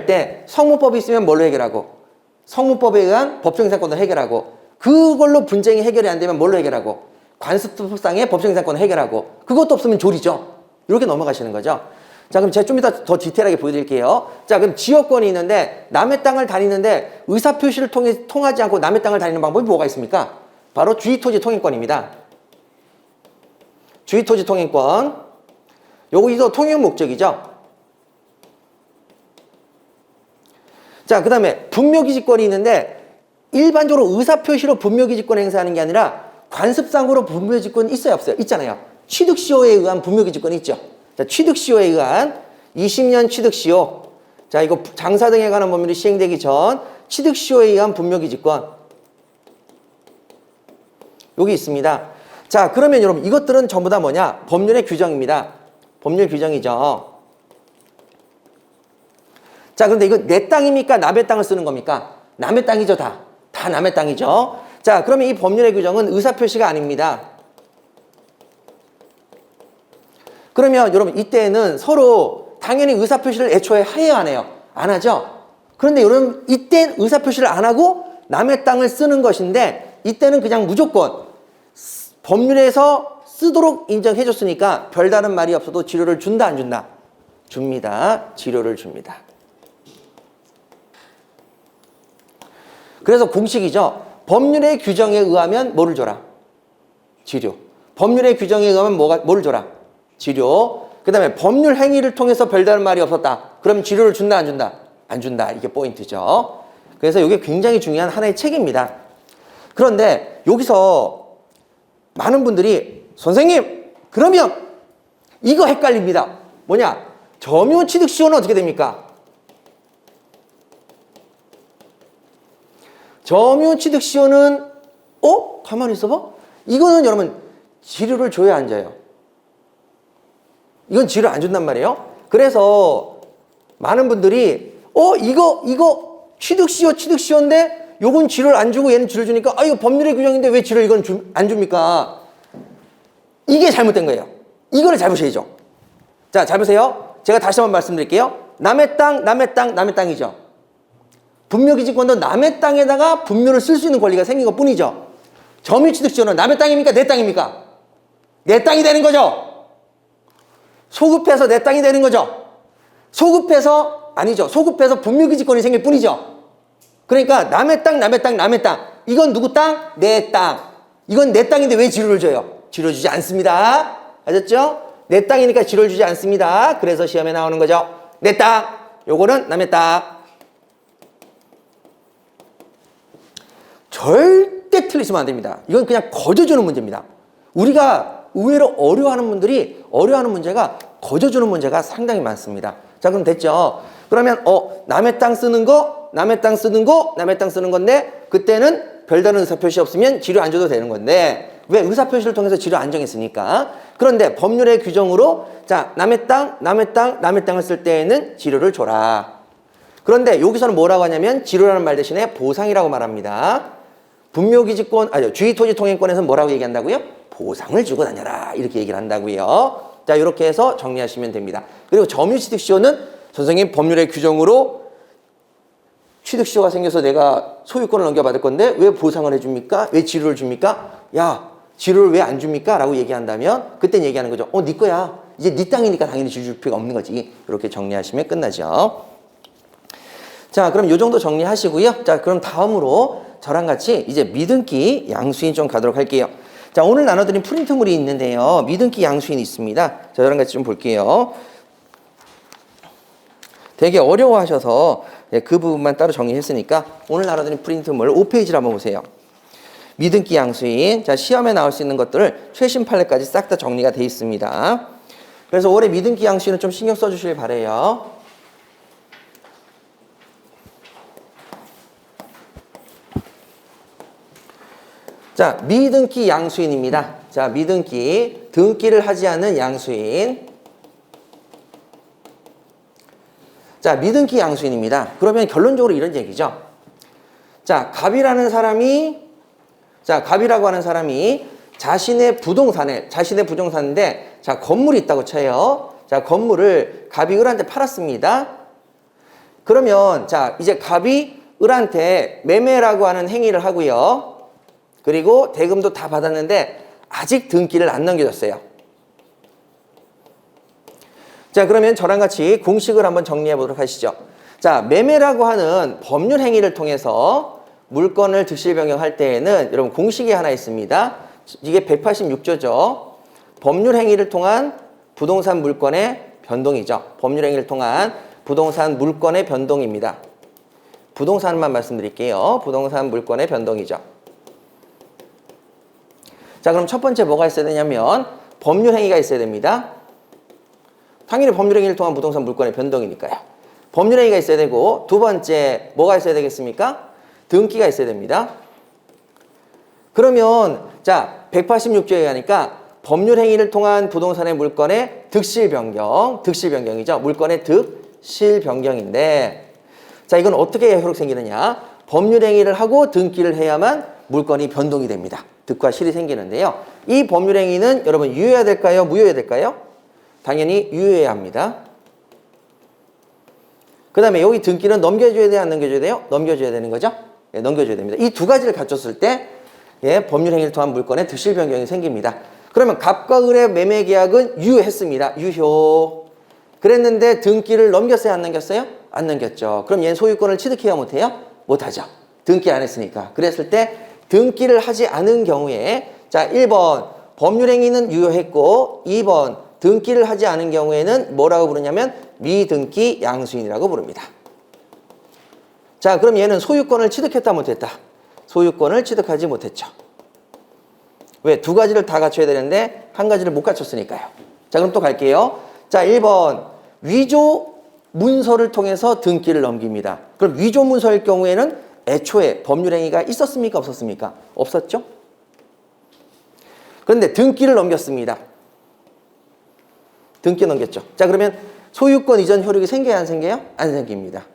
때 서문법이 있으면 뭘로 해결하고, 성문법에 의한 법정지상권을 해결하고, 그걸로 분쟁이 해결이 안 되면 뭘로 해결하고, 관습법상의 법정지상권을 해결하고, 그것도 없으면 조리죠. 이렇게 넘어가시는 거죠. 자, 그럼 제가 좀 이따 더 디테일하게 보여드릴게요. 자, 그럼 지역권이 있는데 남의 땅을 다니는데 의사표시를 통하지 않고 남의 땅을 다니는 방법이 뭐가 있습니까? 바로 주의토지 통행권입니다. 주의토지 통행권. 여기서 통행 목적이죠. 자, 그 다음에 분묘기지권이 있는데 일반적으로 의사표시로 분묘기지권 행사하는 게 아니라 관습상으로 분묘기지권이 있어요, 없어요? 있잖아요. 취득시효에 의한 분묘기지권이 있죠. 자, 취득시효에 의한 20년 취득시효. 자, 이거 장사 등에 관한 법률이 시행되기 전 취득시효에 의한 분묘기지권. 여기 있습니다. 자, 그러면 여러분 이것들은 전부 다 뭐냐? 법률의 규정입니다. 법률 규정이죠. 자, 그런데 이거 내 땅입니까? 남의 땅을 쓰는 겁니까? 남의 땅이죠, 다. 다 남의 땅이죠. 자, 그러면 이 법률의 규정은 의사표시가 아닙니다. 그러면 여러분 이때는 서로 당연히 의사표시를 애초에 해야 안 해요? 안 하죠? 그런데 여러분 이때 의사표시를 안 하고 남의 땅을 쓰는 것인데 이때는 그냥 무조건 법률에서 쓰도록 인정해 줬으니까 별다른 말이 없어도 지료를 준다 안 준다? 줍니다. 지료를 줍니다. 그래서 공식이죠. 법률의 규정에 의하면 뭐를 줘라? 지료. 법률의 규정에 의하면 뭐를 줘라? 지료. 그 다음에 법률 행위를 통해서 별다른 말이 없었다. 그럼 지료를 준다 안 준다? 안 준다. 이게 포인트죠. 그래서 이게 굉장히 중요한 하나의 책입니다. 그런데 여기서 많은 분들이 선생님 그러면 이거 헷갈립니다. 뭐냐? 점유취득시효는 어떻게 됩니까? 점유취득시효는 가만히 있어봐. 이거는 여러분 지료를 줘야 안 줘요? 이건 지료 안 준단 말이에요. 그래서 많은 분들이 이거 취득시효인데 요건 지료를 안 주고 얘는 지료를 주니까 이거 법률의 규정인데 왜 지료를 이건 안 줍니까? 이게 잘못된 거예요. 이거를 잘 보셔야죠. 자, 잘 보세요. 제가 다시 한번 말씀드릴게요. 남의 땅이죠. 분묘기지권도 남의 땅에다가 분묘를 쓸 수 있는 권리가 생긴 것 뿐이죠. 점유취득시효는 남의 땅입니까? 내 땅입니까? 내 땅이 되는 거죠. 소급해서 내 땅이 되는 거죠. 소급해서 분묘기지권이 생길 뿐이죠. 그러니까 남의 땅. 이건 누구 땅? 내 땅. 이건 내 땅인데 왜 지료를 줘요? 지료 주지 않습니다. 아셨죠? 내 땅이니까 지료를 주지 않습니다. 그래서 시험에 나오는 거죠. 내 땅. 요거는 남의 땅. 절대 틀리시면 안 됩니다. 이건 그냥 거저주는 문제입니다. 우리가 의외로 어려워하는 문제가 거저주는 문제가 상당히 많습니다. 자, 그럼 됐죠? 그러면 남의 땅 쓰는 건데 그때는 별다른 의사표시 없으면 지료 안 줘도 되는 건데 왜 의사표시를 통해서 지료 안 정했으니까. 그런데 법률의 규정으로 자, 남의 땅을 쓸 때에는 지료를 줘라. 그런데 여기서는 뭐라고 하냐면 지료라는 말 대신에 보상이라고 말합니다. 주의토지통행권에서는 뭐라고 얘기한다고요? 보상을 주고 다녀라. 이렇게 얘기를 한다고요. 자, 이렇게 해서 정리하시면 됩니다. 그리고 점유취득시효는 선생님 법률의 규정으로 취득시효가 생겨서 내가 소유권을 넘겨받을 건데 왜 보상을 해줍니까? 왜 지료를 줍니까? 야, 지료를 왜 안 줍니까? 라고 얘기한다면 그땐 얘기하는 거죠. 네 거야. 이제 네 땅이니까 당연히 지료 줄 필요가 없는 거지. 이렇게 정리하시면 끝나죠. 자, 그럼 이 정도 정리하시고요. 자, 그럼 다음으로 저랑 같이 이제 미등기 양수인 좀 가도록 할게요. 자, 오늘 나눠드린 프린트물이 있는데요. 미등기 양수인이 있습니다. 자, 저랑 같이 좀 볼게요. 되게 어려워하셔서 그 부분만 따로 정리했으니까 오늘 나눠드린 프린트물 5페이지를 한번 보세요. 미등기 양수인. 자, 시험에 나올 수 있는 것들을 최신 판례까지 싹 다 정리가 돼 있습니다. 그래서 올해 미등기 양수인은 좀 신경 써주시길 바래요. 자, 미등기 양수인입니다. 자, 미등기, 등기를 하지 않는 양수인. 자, 미등기 양수인입니다. 그러면 결론적으로 이런 얘기죠. 자, 갑이라고 하는 사람이 자신의 부동산인데, 자, 건물이 있다고 쳐요. 자, 건물을 갑이 을한테 팔았습니다. 그러면, 자, 이제 갑이 을한테 매매라고 하는 행위를 하고요. 그리고 대금도 다 받았는데 아직 등기를 안 넘겨줬어요. 자, 그러면 저랑 같이 공식을 한번 정리해 보도록 하시죠. 자, 매매라고 하는 법률 행위를 통해서 물건을 득실 변경할 때에는 여러분 공식이 하나 있습니다. 이게 186조죠. 법률 행위를 통한 부동산 물건의 변동이죠. 법률 행위를 통한 부동산 물건의 변동입니다. 부동산만 말씀드릴게요. 부동산 물건의 변동이죠. 자, 그럼 첫 번째 뭐가 있어야 되냐면 법률 행위가 있어야 됩니다. 당연히 법률 행위를 통한 부동산 물권의 변동이니까요. 법률 행위가 있어야 되고, 두 번째 뭐가 있어야 되겠습니까? 등기가 있어야 됩니다. 그러면 자, 186조에 의하니까 법률 행위를 통한 부동산의 물권의 득실 변경이죠. 물권의 득실 변경인데, 자, 이건 어떻게 효력 생기느냐? 법률 행위를 하고 등기를 해야만 물권이 변동이 됩니다. 득과 실이 생기는데요. 이 법률 행위는 여러분 유효해야 될까요? 무효해야 될까요? 당연히 유효해야 합니다. 그 다음에 여기 등기는 넘겨줘야 돼요? 안 넘겨줘야 돼요? 넘겨줘야 되는 거죠? 예, 넘겨줘야 됩니다. 이 두 가지를 갖췄을 때 예, 법률 행위를 통한 물권의 득실 변경이 생깁니다. 그러면 갑과 을의 매매 계약은 유효했습니다. 유효. 그랬는데 등기를 넘겼어요? 안 넘겼어요? 안 넘겼죠. 그럼 얘는 소유권을 취득해야 못해요? 못하죠. 등기 안 했으니까. 그랬을 때 등기를 하지 않은 경우에 자, 1번 법률 행위는 유효했고 2번 등기를 하지 않은 경우에는 뭐라고 부르냐면 미등기 양수인이라고 부릅니다. 자, 그럼 얘는 소유권을 취득했다 못했다? 소유권을 취득하지 못했죠. 왜? 두 가지를 다 갖춰야 되는데 한 가지를 못 갖췄으니까요. 자, 그럼 또 갈게요. 자, 1번 위조 문서를 통해서 등기를 넘깁니다. 그럼 위조 문서일 경우에는 애초에 법률 행위가 있었습니까? 없었습니까? 없었죠. 그런데 등기를 넘겼습니다. 등기 넘겼죠. 자, 그러면 소유권 이전 효력이 생겨야 안 생겨요? 안 생깁니다.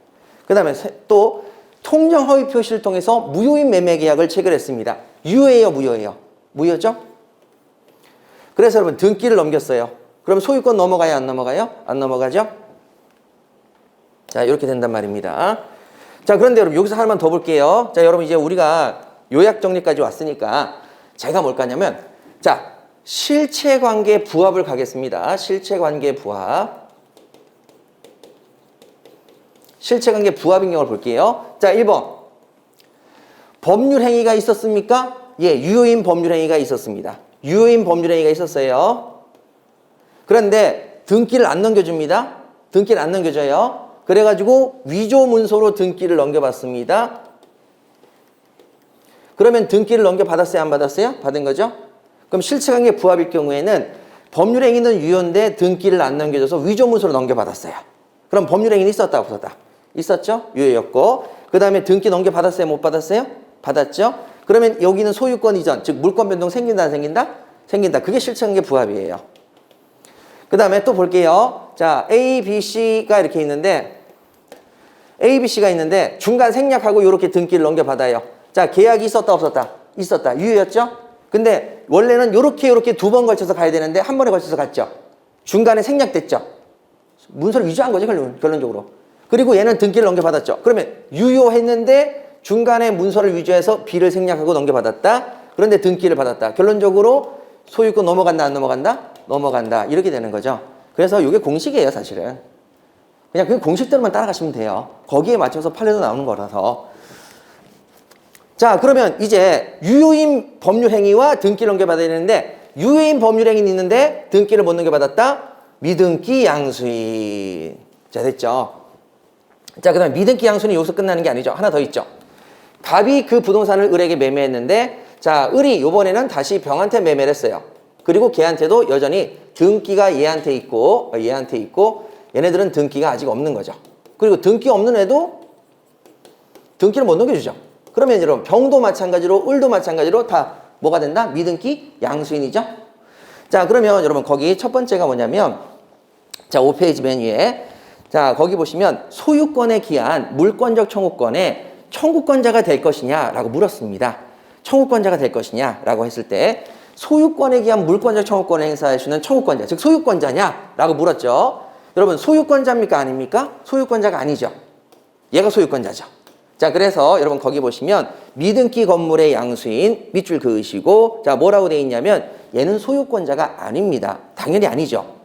그 다음에 또 통정 허위 표시를 통해서 무효인 매매 계약을 체결했습니다. 유효해요? 무효해요? 무효죠? 그래서 여러분 등기를 넘겼어요. 그럼 소유권 넘어가요? 안 넘어가요? 안 넘어가죠? 자, 이렇게 된단 말입니다. 자, 그런데 여러분 여기서 하나만 더 볼게요. 자, 여러분 이제 우리가 요약 정리까지 왔으니까 제가 뭘까 하냐면 자, 실체관계 부합을 가겠습니다. 실체관계 부합. 실체관계 부합인 경우를 볼게요. 자, 1번. 법률 행위가 있었습니까? 예, 유효인 법률 행위가 있었습니다. 유효인 법률 행위가 있었어요. 그런데 등기를 안 넘겨줍니다. 등기를 안 넘겨줘요. 그래가지고 위조 문서로 등기를 넘겨봤습니다. 그러면 등기를 넘겨받았어요? 안 받았어요? 받은 거죠? 그럼 실체관계 부합일 경우에는 법률 행위는 유효인데 등기를 안 넘겨줘서 위조 문서로 넘겨받았어요. 그럼 법률 행위는 있었다 없었다? 있었죠? 유효였고, 그 다음에 등기 넘겨받았어요? 못 받았어요? 받았죠? 그러면 여기는 소유권 이전, 즉 물권 변동 생긴다 안 생긴다? 생긴다. 그게 실체관계 부합이에요. 그 다음에 또 볼게요. 자, A, B, C가 이렇게 있는데 A, B, C가 있는데 중간 생략하고 이렇게 등기를 넘겨받아요. 자, 계약이 있었다 없었다? 있었다. 유효였죠? 근데 원래는 이렇게 두 번 걸쳐서 가야 되는데 한 번에 걸쳐서 갔죠. 중간에 생략됐죠. 문서를 위조한 거죠, 결론적으로. 그리고 얘는 등기를 넘겨받았죠. 그러면 유효했는데 중간에 문서를 위조해서 B를 생략하고 넘겨받았다. 그런데 등기를 받았다. 결론적으로 소유권 넘어간다 안 넘어간다? 넘어간다. 이렇게 되는 거죠. 그래서 이게 공식이에요, 사실은. 그냥 그 공식대로만 따라가시면 돼요. 거기에 맞춰서 판례도 나오는 거라서. 자, 그러면 이제 유효인 법률 행위와 등기를 넘겨받아야 되는데 유효인 법률 행위는 있는데 등기를 못 넘겨받았다? 미등기 양수인. 자, 됐죠? 자, 그 다음에 미등기 양수인이 여기서 끝나는 게 아니죠. 하나 더 있죠. 갑이 그 부동산을 을에게 매매했는데 자, 을이 이번에는 다시 병한테 매매를 했어요. 그리고 걔한테도 여전히 등기가 얘한테 있고 얘네들은 등기가 아직 없는 거죠. 그리고 등기 없는 애도 등기를 못 넘겨주죠. 그러면 여러분 병도 마찬가지로 을도 마찬가지로 다 뭐가 된다? 미등기 양수인이죠. 자, 그러면 여러분 거기 첫 번째가 뭐냐면 자, 5페이지 맨 위에 자, 거기 보시면 소유권에 기한 물권적 청구권에 청구권자가 될 것이냐라고 물었습니다. 청구권자가 될 것이냐라고 했을 때 소유권에 기한 물권적 청구권을 행사할 수 있는 청구권자, 즉 소유권자냐라고 물었죠. 여러분 소유권자입니까? 아닙니까? 소유권자가 아니죠. 얘가 소유권자죠. 자, 그래서 여러분 거기 보시면 미등기 건물의 양수인 밑줄 그으시고 자, 뭐라고 돼 있냐면 얘는 소유권자가 아닙니다. 당연히 아니죠.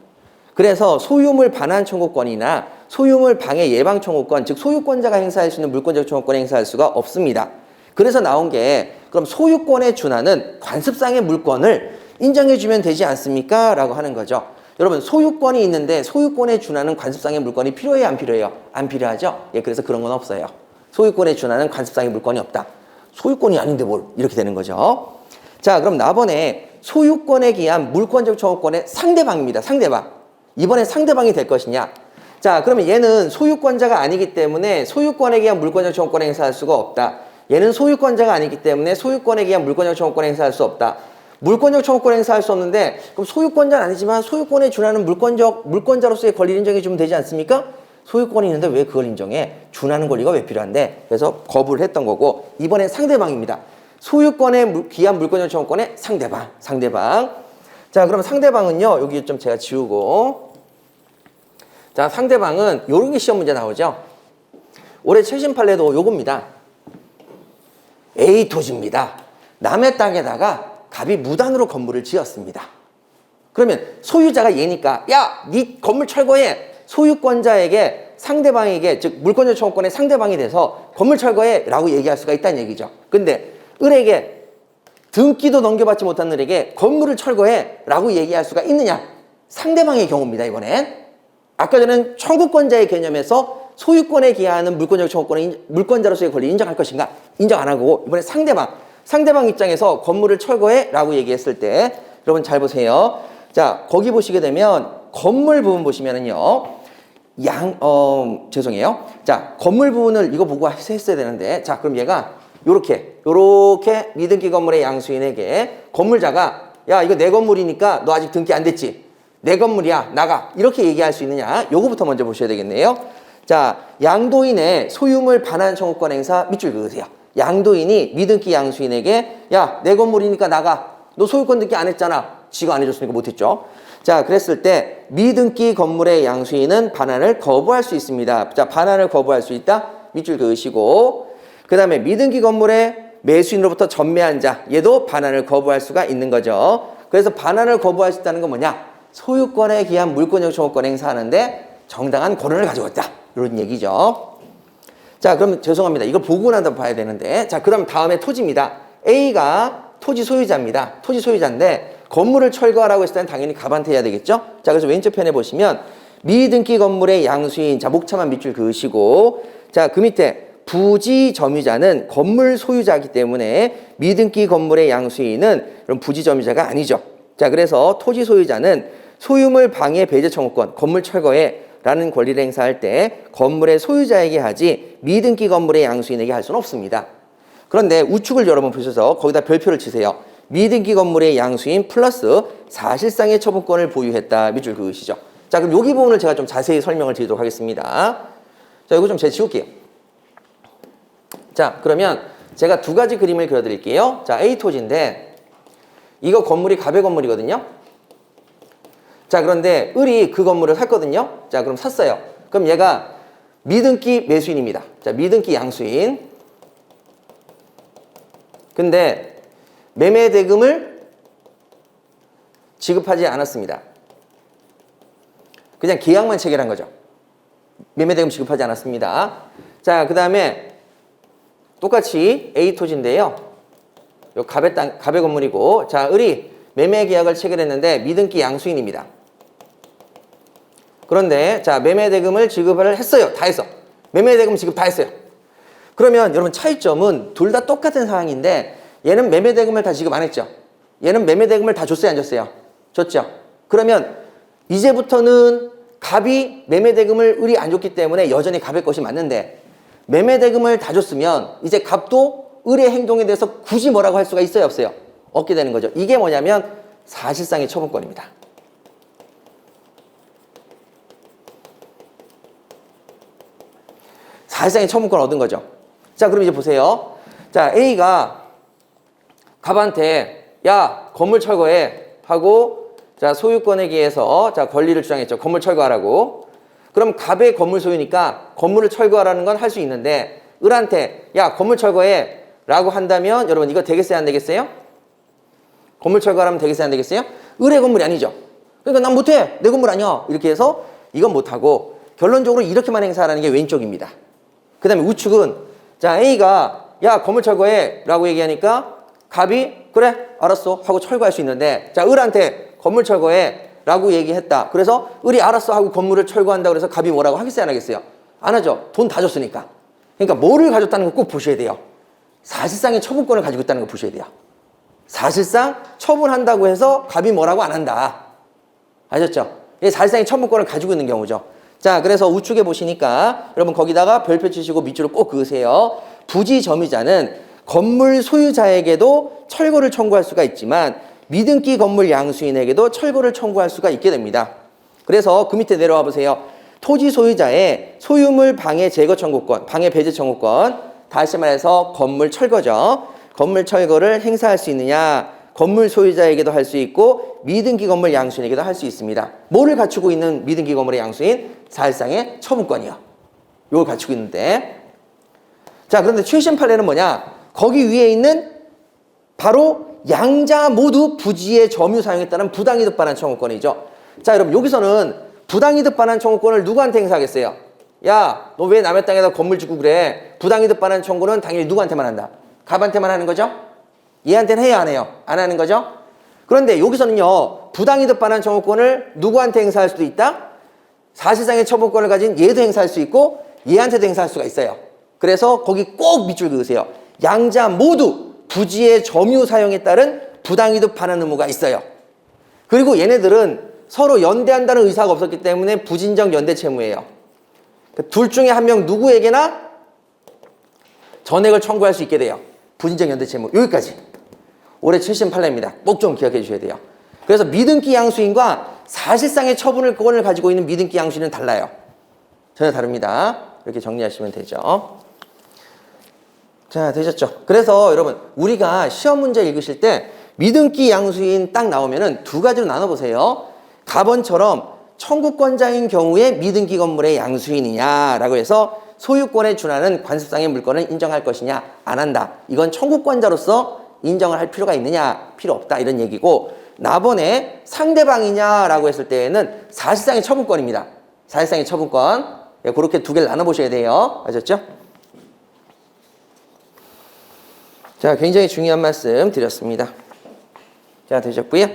그래서 소유물 반환 청구권이나 소유물 방해 예방 청구권, 즉 소유권자가 행사할 수 있는 물권적 청구권을 행사할 수가 없습니다. 그래서 나온 게 그럼 소유권에 준하는 관습상의 물권을 인정해주면 되지 않습니까? 라고 하는 거죠. 여러분 소유권이 있는데 소유권에 준하는 관습상의 물권이 필요해요? 안 필요해요? 안 필요하죠? 예, 그래서 그런 건 없어요. 소유권에 준하는 관습상의 물권이 없다. 소유권이 아닌데 뭘 이렇게 되는 거죠. 자, 그럼 나번에 소유권에 기한 물권적 청구권의 상대방입니다. 상대방. 이번에 상대방이 될 것이냐. 자, 그러면 얘는 소유권자가 아니기 때문에 소유권에 기한 물권적 청구권을 행사할 수가 없다. 얘는 소유권자가 아니기 때문에 소유권에 기한 물권적 청구권을 행사할 수 없다. 물권적 청구권을 행사할 수 없는데 그럼 소유권자는 아니지만 소유권에 준하는 물권자로서의 권리를 인정해 주면 되지 않습니까? 소유권이 있는데 왜 그걸 인정해? 준하는 권리가 왜 필요한데? 그래서 거부를 했던 거고 이번엔 상대방입니다. 소유권에 기한 물권적 청구권의 상대방. 자, 그럼 상대방은요. 여기 좀 제가 지우고. 자, 상대방은 요런 게 시험 문제 나오죠. 올해 최신 판례도 요겁니다. A 토지입니다. 남의 땅에다가 갑이 무단으로 건물을 지었습니다. 그러면 소유자가 얘니까 야, 네 건물 철거해. 소유권자에게 상대방에게 즉 물권적 청구권의 상대방이 돼서 건물 철거해 라고 얘기할 수가 있다는 얘기죠. 근데 을에게 등기도 넘겨받지 못한 을에게 건물을 철거해 라고 얘기할 수가 있느냐? 상대방의 경우입니다. 이번엔 아까 전엔 청구권자의 개념에서 소유권에 기하는 물권적 청구권의 물권자로서의 권리 인정할 것인가? 인정 안 하고 이번에 상대방 입장에서 건물을 철거해 라고 얘기했을 때 여러분 잘 보세요. 자, 거기 보시게 되면 건물 부분 보시면은요. 죄송해요. 자, 건물 부분을 이거 보고 했어야 되는데 자, 그럼 얘가 요렇게 미등기 건물의 양수인에게 건물자가 야, 이거 내 건물이니까 너 아직 등기 안 됐지? 내 건물이야, 나가. 이렇게 얘기할 수 있느냐? 요거부터 먼저 보셔야 되겠네요. 자, 양도인의 소유물 반환 청구권 행사 밑줄 그으세요. 양도인이 미등기 양수인에게 야, 내 건물이니까 나가. 너 소유권 등기 안 했잖아. 지가 안 해줬으니까 못했죠. 자, 그랬을 때 미등기 건물의 양수인은 반환을 거부할 수 있습니다. 자, 반환을 거부할 수 있다. 밑줄 그으시고 그 다음에 미등기 건물의 매수인으로부터 전매한 자 얘도 반환을 거부할 수가 있는 거죠. 그래서 반환을 거부할 수 있다는 건 뭐냐? 소유권에 기한 물권적 청구권 행사하는데 정당한 권한을 가지고 있다. 이런 얘기죠. 자, 그럼 죄송합니다. 이거 보고 나서 봐야 되는데 자, 그럼 다음에 토지입니다. A가 토지 소유자입니다. 토지 소유자인데 건물을 철거하라고 했을 때는 당연히 갑한테 해야 되겠죠? 자, 그래서 왼쪽 편에 보시면 미등기 건물의 양수인, 자, 목차만 밑줄 그으시고, 자, 그 밑에 부지 점유자는 건물 소유자이기 때문에 미등기 건물의 양수인은 그럼 부지 점유자가 아니죠. 자, 그래서 토지 소유자는 소유물 방해 배제 청구권, 건물 철거에 라는 권리를 행사할 때 건물의 소유자에게 하지 미등기 건물의 양수인에게 할 수는 없습니다. 그런데 우측을 여러분 보셔서 거기다 별표를 치세요. 미등기 건물의 양수인 플러스 사실상의 처분권을 보유했다. 밑줄 그으시죠. 자, 그럼 여기 부분을 제가 좀 자세히 설명을 드리도록 하겠습니다. 자, 이거 좀 제가 지울게요. 자, 그러면 제가 두 가지 그림을 그려드릴게요. 자, A 토지인데 이거 건물이 갑의 건물이거든요. 자, 그런데 을이 그 건물을 샀거든요. 자, 그럼 샀어요. 그럼 얘가 미등기 매수인입니다. 자, 미등기 양수인. 근데 매매 대금을 지급하지 않았습니다. 그냥 계약만 체결한 거죠. 매매 대금 지급하지 않았습니다. 자, 그 다음에 똑같이 A 토지인데요. 요 갑의 건물이고, 자, 을이 매매 계약을 체결했는데 미등기 양수인입니다. 그런데 자, 매매 대금을 지급을 했어요. 다 했어. 매매 대금 지급 다 했어요. 그러면 여러분 차이점은 둘 다 똑같은 상황인데 얘는 매매 대금을 다 지급 안 했죠. 얘는 매매 대금을 다 줬어요, 안 줬어요? 줬죠. 그러면 이제부터는 갑이 매매 대금을 을이 안 줬기 때문에 여전히 갑의 것이 맞는데 매매 대금을 다 줬으면 이제 갑도 을의 행동에 대해서 굳이 뭐라고 할 수가 있어요, 없어요? 없게 되는 거죠. 이게 뭐냐면 사실상의 처분권입니다. 사실상의 처분권을 얻은 거죠. 자, 그럼 이제 보세요. 자, A가 갑한테 야, 건물 철거해 하고 자, 소유권에 기해서 자, 권리를 주장했죠. 건물 철거하라고. 그럼 갑의 건물 소유니까 건물을 철거하라는 건 할 수 있는데 을한테 야, 건물 철거해 라고 한다면 여러분 이거 되겠어요, 안 되겠어요? 건물 철거하면 되겠어요, 안 되겠어요? 을의 건물이 아니죠. 그러니까 난 못해. 내 건물 아니야. 이렇게 해서 이건 못하고 결론적으로 이렇게만 행사하라는 게 왼쪽입니다. 그 다음에 우측은 자, A가 야, 건물 철거해 라고 얘기하니까 갑이 그래 알았어 하고 철거할 수 있는데 자, 을한테 건물 철거해 라고 얘기했다. 그래서 을이 알았어 하고 건물을 철거한다 그래서 갑이 뭐라고 하겠어요, 안 하겠어요? 안 하죠. 돈 다 줬으니까. 그러니까 뭐를 가졌다는 거 꼭 보셔야 돼요. 사실상의 처분권을 가지고 있다는 거 보셔야 돼요. 사실상 처분한다고 해서 갑이 뭐라고 안 한다. 아셨죠? 이게 사실상의 처분권을 가지고 있는 경우죠. 자, 그래서 우측에 보시니까 여러분 거기다가 별표 치시고 밑줄을 꼭 그으세요. 부지 점유자는 건물 소유자에게도 철거를 청구할 수가 있지만 미등기 건물 양수인에게도 철거를 청구할 수가 있게 됩니다. 그래서 그 밑에 내려와 보세요. 토지 소유자의 소유물 방해 제거 청구권, 방해 배제 청구권, 다시 말해서 건물 철거죠. 건물 철거를 행사할 수 있느냐? 건물 소유자에게도 할 수 있고 미등기 건물 양수인에게도 할 수 있습니다. 뭐를 갖추고 있는 미등기 건물의 양수인? 사실상의 처분권이요. 이걸 갖추고 있는데, 자, 그런데 최신 판례는 뭐냐? 거기 위에 있는 바로 양자 모두 부지의 점유 사용에 따른 부당이득 반환 청구권이죠. 자, 여러분 여기서는 부당이득 반환 청구권을 누구한테 행사하겠어요? 야, 너 왜 남의 땅에다 건물 짓고 그래? 부당이득 반환 청구는 당연히 누구한테만 한다? 갑한테만 하는 거죠? 얘한테는 해야 안 해요? 안 하는 거죠? 그런데 여기서는요, 부당이득 반환 청구권을 누구한테 행사할 수도 있다? 사실상의 처분권을 가진 얘도 행사할 수 있고 얘한테도 행사할 수가 있어요. 그래서 거기 꼭 밑줄 그으세요. 양자 모두 부지의 점유 사용에 따른 부당이득 반환 의무가 있어요. 그리고 얘네들은 서로 연대한다는 의사가 없었기 때문에 부진적 연대 채무예요. 둘 중에 한 명 누구에게나 전액을 청구할 수 있게 돼요. 부진적 연대 채무. 여기까지. 올해 7심 판례입니다. 꼭 좀 기억해 주셔야 돼요. 그래서 미등기 양수인과 사실상의 처분권을 가지고 있는 미등기 양수인은 달라요. 전혀 다릅니다. 이렇게 정리하시면 되죠. 자, 되셨죠? 그래서 여러분 우리가 시험 문제 읽으실 때 미등기 양수인 딱 나오면은 두 가지로 나눠보세요. 가번처럼 청구권자인 경우에 미등기 건물의 양수인이냐라고 해서 소유권에 준하는 관습상의 물건을 인정할 것이냐 안 한다. 이건 청구권자로서 인정을 할 필요가 있느냐 필요 없다 이런 얘기고, 나번에 상대방이냐라고 했을 때에는 사실상의 처분권입니다. 사실상의 처분권. 예, 그렇게 두 개를 나눠보셔야 돼요. 아셨죠? 자, 굉장히 중요한 말씀 드렸습니다. 자, 되셨고요.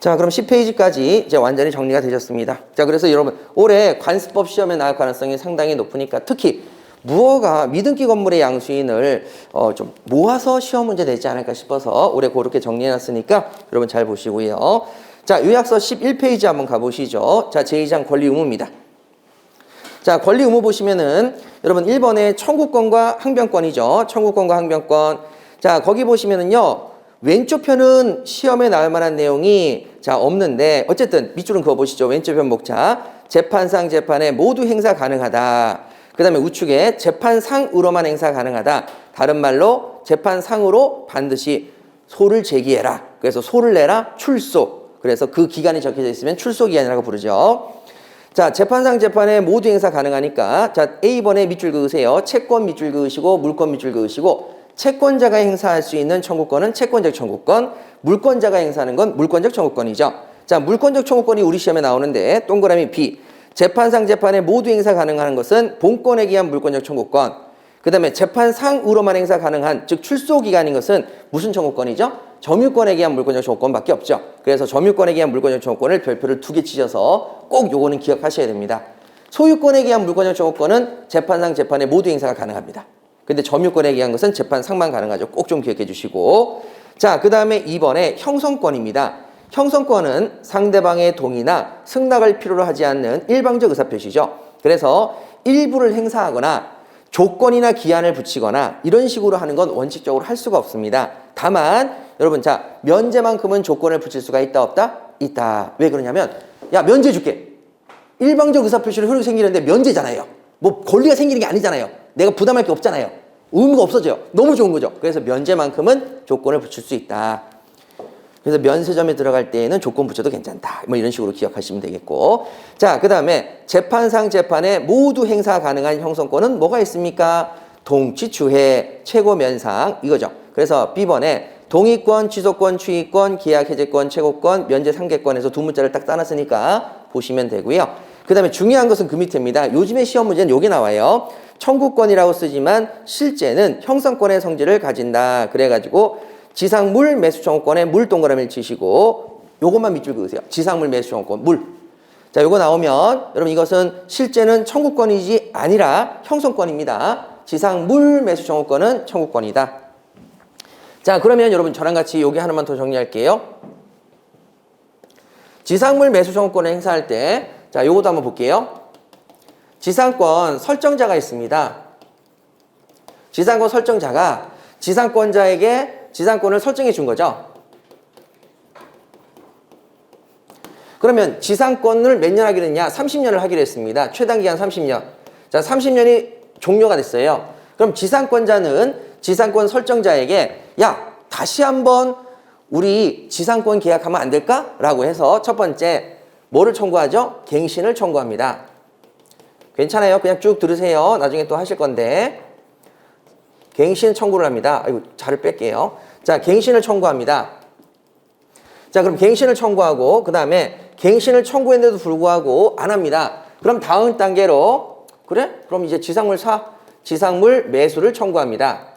자, 그럼 10페이지까지 이제 완전히 정리가 되셨습니다. 자, 그래서 여러분 올해 관습법 시험에 나올 가능성이 상당히 높으니까 특히 무허가 미등기 건물의 양수인을 좀 모아서 시험 문제 내지 않을까 싶어서 올해 그렇게 정리해놨으니까 여러분 잘 보시고요. 자, 요약서 11페이지 한번 가보시죠. 자, 제2장 권리 의무입니다. 자, 권리 의무 보시면은 여러분 1번에 청구권과 항변권이죠. 청구권과 항변권. 자, 거기 보시면은요. 왼쪽 편은 시험에 나올 만한 내용이 자 없는데 어쨌든 밑줄은 그거 보시죠. 왼쪽 편 목차. 재판상 재판에 모두 행사 가능하다. 그 다음에 우측에 재판상으로만 행사 가능하다. 다른 말로 재판상으로 반드시 소를 제기해라. 그래서 소를 내라 출소. 그래서 그 기간이 적혀져 있으면 출소 기간이라고 부르죠. 자, 재판상 재판에 모두 행사 가능하니까 자 A번에 밑줄 그으세요. 채권 밑줄 그으시고 물권 밑줄 그으시고, 채권자가 행사할 수 있는 청구권은 채권적 청구권, 물권자가 행사하는 건 물권적 청구권이죠. 자, 물권적 청구권이 우리 시험에 나오는데 동그라미 B. 재판상 재판에 모두 행사 가능한 것은 본권에 기한 물권적 청구권. 그 다음에 재판상으로만 행사 가능한 즉 출소 기간인 것은 무슨 청구권이죠? 점유권에 기한 물권적 청구권밖에 없죠. 그래서 점유권에 기한 물권적 청구권을 별표를 2개 치셔서 꼭 요거는 기억하셔야 됩니다. 소유권에 기한 물권적 청구권은 재판상 재판에 모두 행사가 가능합니다. 근데 점유권에 기한 것은 재판상만 가능하죠. 꼭 좀 기억해 주시고. 자, 그 다음에 2번에 형성권입니다. 형성권은 상대방의 동의나 승낙을 필요로 하지 않는 일방적 의사표시죠. 그래서 일부를 행사하거나 조건이나 기한을 붙이거나 이런 식으로 하는 건 원칙적으로 할 수가 없습니다. 다만 여러분 자 면제만큼은 조건을 붙일 수가 있다 없다? 있다. 왜 그러냐면 야 면제 줄게. 일방적 의사표시로 효력이 생기는데 면제잖아요. 뭐 권리가 생기는 게 아니잖아요. 내가 부담할 게 없잖아요. 의무가 없어져요. 너무 좋은 거죠. 그래서 면제만큼은 조건을 붙일 수 있다. 그래서 면세점에 들어갈 때에는 조건 붙여도 괜찮다. 뭐 이런 식으로 기억하시면 되겠고. 자, 그 다음에 재판상 재판에 모두 행사 가능한 형성권은 뭐가 있습니까? 동치, 주해, 최고 면상 이거죠. 그래서 B번에 동의권, 취소권, 추이권, 계약 해제권, 최고권, 면제 상계권에서 두 문자를 딱 따놨으니까 보시면 되고요. 그 다음에 중요한 것은 그 밑에입니다. 요즘에 시험 문제는 요게 나와요. 청구권이라고 쓰지만 실제는 형성권의 성질을 가진다. 그래가지고 지상물 매수 청구권에 물 동그라미를 치시고 요것만 밑줄 그으세요. 지상물 매수 청구권 물. 자, 요거 나오면 여러분 이것은 실제는 청구권이지 아니라 형성권입니다. 지상물 매수 청구권은 청구권이다. 자, 그러면 여러분 저랑 같이 여기 하나만 더 정리할게요. 지상물 매수 청구권을 행사할 때, 자, 요것도 한번 볼게요. 지상권 설정자가 있습니다. 지상권 설정자가 지상권자에게 지상권을 설정해 준 거죠. 그러면 지상권을 몇 년 하기로 했냐? 30년을 하기로 했습니다. 최단 기간 30년. 자, 30년이 종료가 됐어요. 그럼 지상권자는 지상권 설정자에게 야, 다시 한번 우리 지상권 계약하면 안 될까? 라고 해서 첫 번째 뭐를 청구하죠? 갱신을 청구합니다. 괜찮아요. 그냥 쭉 들으세요. 나중에 또 하실 건데. 갱신 청구를 합니다. 아이고, 자를 뺄게요. 자, 갱신을 청구합니다. 자, 그럼 갱신을 청구하고 그 다음에 갱신을 청구했는데도 불구하고 안 합니다. 그럼 다음 단계로 그래? 그럼 이제 지상물 매수를 청구합니다.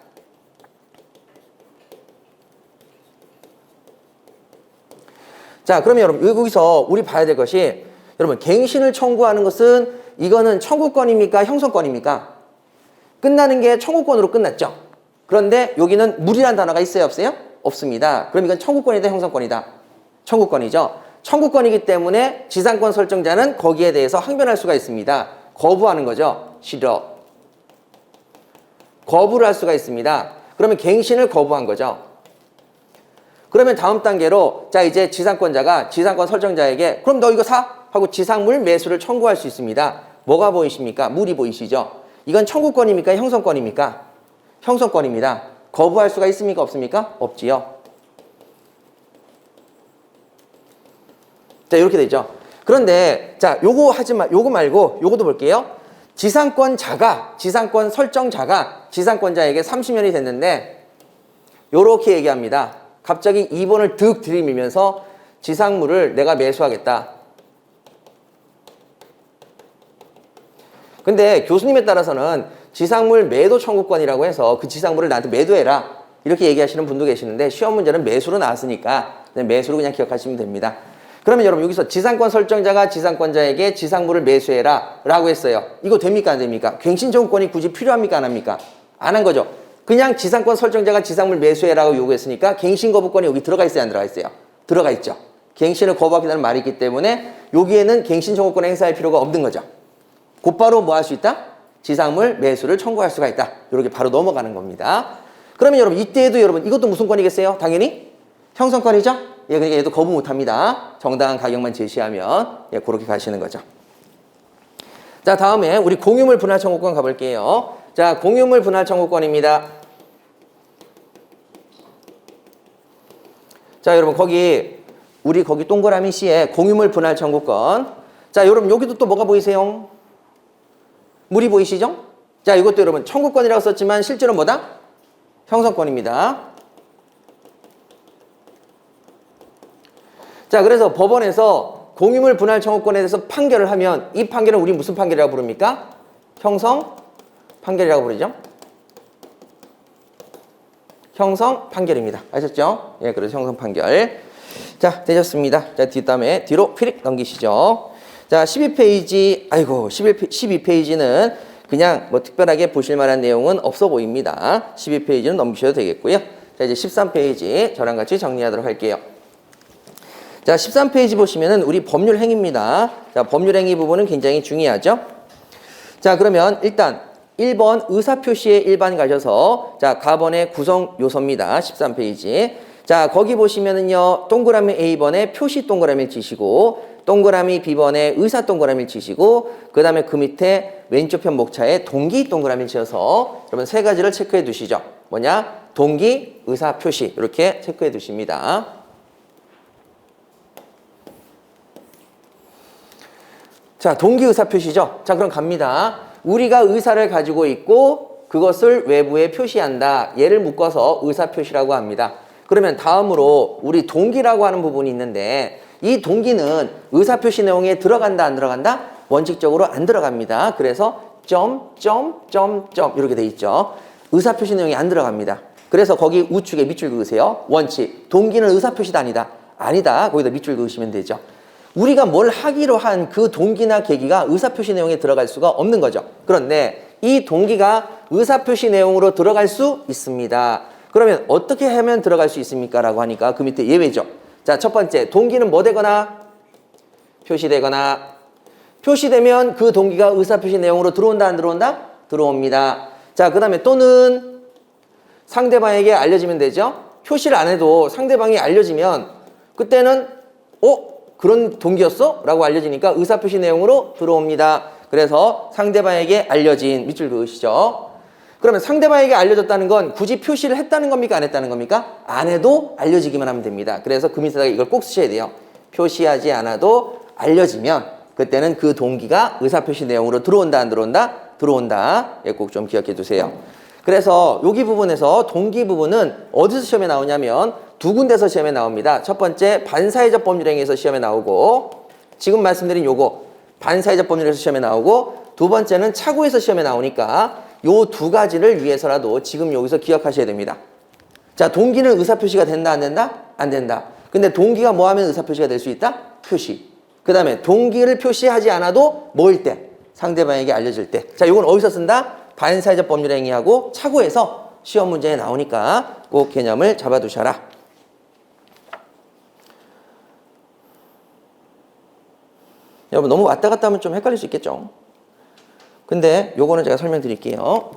자, 그러면 여러분 여기서 우리 봐야 될 것이 여러분 갱신을 청구하는 것은 이거는 청구권입니까? 형성권입니까? 끝나는 게 청구권으로 끝났죠. 그런데 여기는 물이라는 단어가 있어요? 없어요? 없습니다. 그럼 이건 청구권이다? 형성권이다? 청구권이죠. 청구권이기 때문에 지상권 설정자는 거기에 대해서 항변할 수가 있습니다. 거부하는 거죠. 싫어. 거부를 할 수가 있습니다. 그러면 갱신을 거부한 거죠. 그러면 다음 단계로 자 이제 지상권자가 지상권 설정자에게 그럼 너 이거 사? 하고 지상물 매수를 청구할 수 있습니다. 뭐가 보이십니까? 물이 보이시죠? 이건 청구권입니까? 형성권입니까? 형성권입니다. 거부할 수가 있습니까? 없습니까? 없지요. 자, 이렇게 되죠. 그런데 자, 요거 말고 요것도 볼게요. 지상권 설정자가 지상권자에게 30년이 됐는데 요렇게 얘기합니다. 갑자기 2번을 득 들이밀면서 지상물을 내가 매수하겠다. 근데 교수님에 따라서는 지상물 매도 청구권이라고 해서 그 지상물을 나한테 매도해라 이렇게 얘기하시는 분도 계시는데 시험 문제는 매수로 나왔으니까 매수로 그냥 기억하시면 됩니다. 그러면 여러분 여기서 지상권 설정자가 지상권자에게 지상물을 매수해라 라고 했어요. 이거 됩니까 안 됩니까? 갱신 청구권이 굳이 필요합니까 안 합니까? 안 한 거죠. 그냥 지상권 설정자가 지상물 매수해라고 요구했으니까 갱신 거부권이 여기 들어가 있어요 안 들어가 있어요? 들어가 있죠. 갱신을 거부하겠다는 말이 있기 때문에 여기에는 갱신 청구권을 행사할 필요가 없는 거죠. 곧바로 뭐 할 수 있다? 지상물 매수를 청구할 수가 있다. 이렇게 바로 넘어가는 겁니다. 그러면 여러분 이때에도 여러분 이것도 무슨 권이겠어요? 당연히 형성권이죠? 예, 그러니까 얘도 거부 못합니다. 정당한 가격만 제시하면 예, 그렇게 가시는 거죠. 자, 다음에 우리 공유물 분할 청구권 가볼게요. 자, 공유물 분할 청구권입니다. 자, 여러분 우리 거기 동그라미 C에 공유물 분할 청구권. 자, 여러분 여기도 또 뭐가 보이세요? 물이 보이시죠? 자, 이것도 여러분 청구권이라고 썼지만 실제로 뭐다? 형성권입니다. 자, 그래서 법원에서 공유물 분할 청구권에 대해서 판결을 하면 이 판결은 우리 무슨 판결이라고 부릅니까? 형성 판결이라고 부르죠. 형성 판결입니다. 아셨죠? 예, 그래서 형성 판결. 자, 되셨습니다. 자, 뒷다음에 뒤로 피릭 넘기시죠. 자, 12페이지는 그냥 뭐 특별하게 보실 만한 내용은 없어 보입니다. 12페이지는 넘기셔도 되겠고요. 자, 이제 13페이지 저랑 같이 정리하도록 할게요. 자, 13페이지 보시면은 우리 법률 행위입니다. 자, 법률 행위 부분은 굉장히 중요하죠. 자, 그러면 일단 1번 의사표시에 일반 가셔서 자, 가번의 구성 요소입니다. 13페이지. 자, 거기 보시면은요. 동그라미 A번에 표시 동그라미를 치시고 동그라미 B번에 의사 동그라미를 치시고 그 다음에 그 밑에 왼쪽 편 목차에 동기 동그라미를 치셔서 여러분 세 가지를 체크해 두시죠. 뭐냐? 동기, 의사 표시 이렇게 체크해 두십니다. 자, 동기 의사 표시죠. 자, 그럼 갑니다. 우리가 의사를 가지고 있고 그것을 외부에 표시한다. 얘를 묶어서 의사 표시라고 합니다. 그러면 다음으로 우리 동기라고 하는 부분이 있는데 이 동기는 의사 표시 내용에 들어간다 안 들어간다? 원칙적으로 안 들어갑니다. 그래서 점 이렇게 돼 있죠. 의사 표시 내용이 안 들어갑니다. 그래서 거기 우측에 밑줄 그으세요. 원칙. 동기는 의사 표시다 아니다. 아니다. 거기다 밑줄 그으시면 되죠. 우리가 뭘 하기로 한 그 동기나 계기가 의사표시 내용에 들어갈 수가 없는 거죠. 그런데 이 동기가 의사표시 내용으로 들어갈 수 있습니다. 그러면 어떻게 하면 들어갈 수 있습니까? 라고 하니까 그 밑에 예외죠. 자, 첫 번째, 동기는 뭐 되거나 표시되거나, 표시되면 그 동기가 의사표시 내용으로 들어온다 안 들어온다? 들어옵니다. 자, 그 다음에 또는 상대방에게 알려지면 되죠. 표시를 안 해도 상대방이 알려지면 그때는 그런 동기였어? 라고 알려지니까 의사표시 내용으로 들어옵니다. 그래서 상대방에게 알려진, 밑줄 그으시죠. 그러면 상대방에게 알려졌다는 건 굳이 표시를 했다는 겁니까? 안 했다는 겁니까? 안 해도 알려지기만 하면 됩니다. 그래서 그 밑에다가 이걸 꼭 쓰셔야 돼요. 표시하지 않아도 알려지면 그때는 그 동기가 의사표시 내용으로 들어온다 안 들어온다? 들어온다. 꼭 좀 기억해 두세요. 그래서 여기 부분에서 동기 부분은 어디서 시험에 나오냐면 두 군데서 시험에 나옵니다. 첫 번째 반사회적 법률행위에서 시험에 나오고, 지금 말씀드린 요거 반사회적 법률에서 시험에 나오고, 두 번째는 차고에서 시험에 나오니까 요 두 가지를 위해서라도 지금 여기서 기억하셔야 됩니다. 자, 동기는 의사표시가 된다 안 된다? 안 된다. 근데 동기가 뭐 하면 의사표시가 될 수 있다? 표시. 그 다음에 동기를 표시하지 않아도 뭐일 때? 상대방에게 알려질 때. 자, 요건 어디서 쓴다? 반사회적 법률행위하고 차고에서 시험 문제에 나오니까 꼭 개념을 잡아두셔라. 여러분 너무 왔다 갔다 하면 좀 헷갈릴 수 있겠죠? 근데 요거는 제가 설명드릴게요.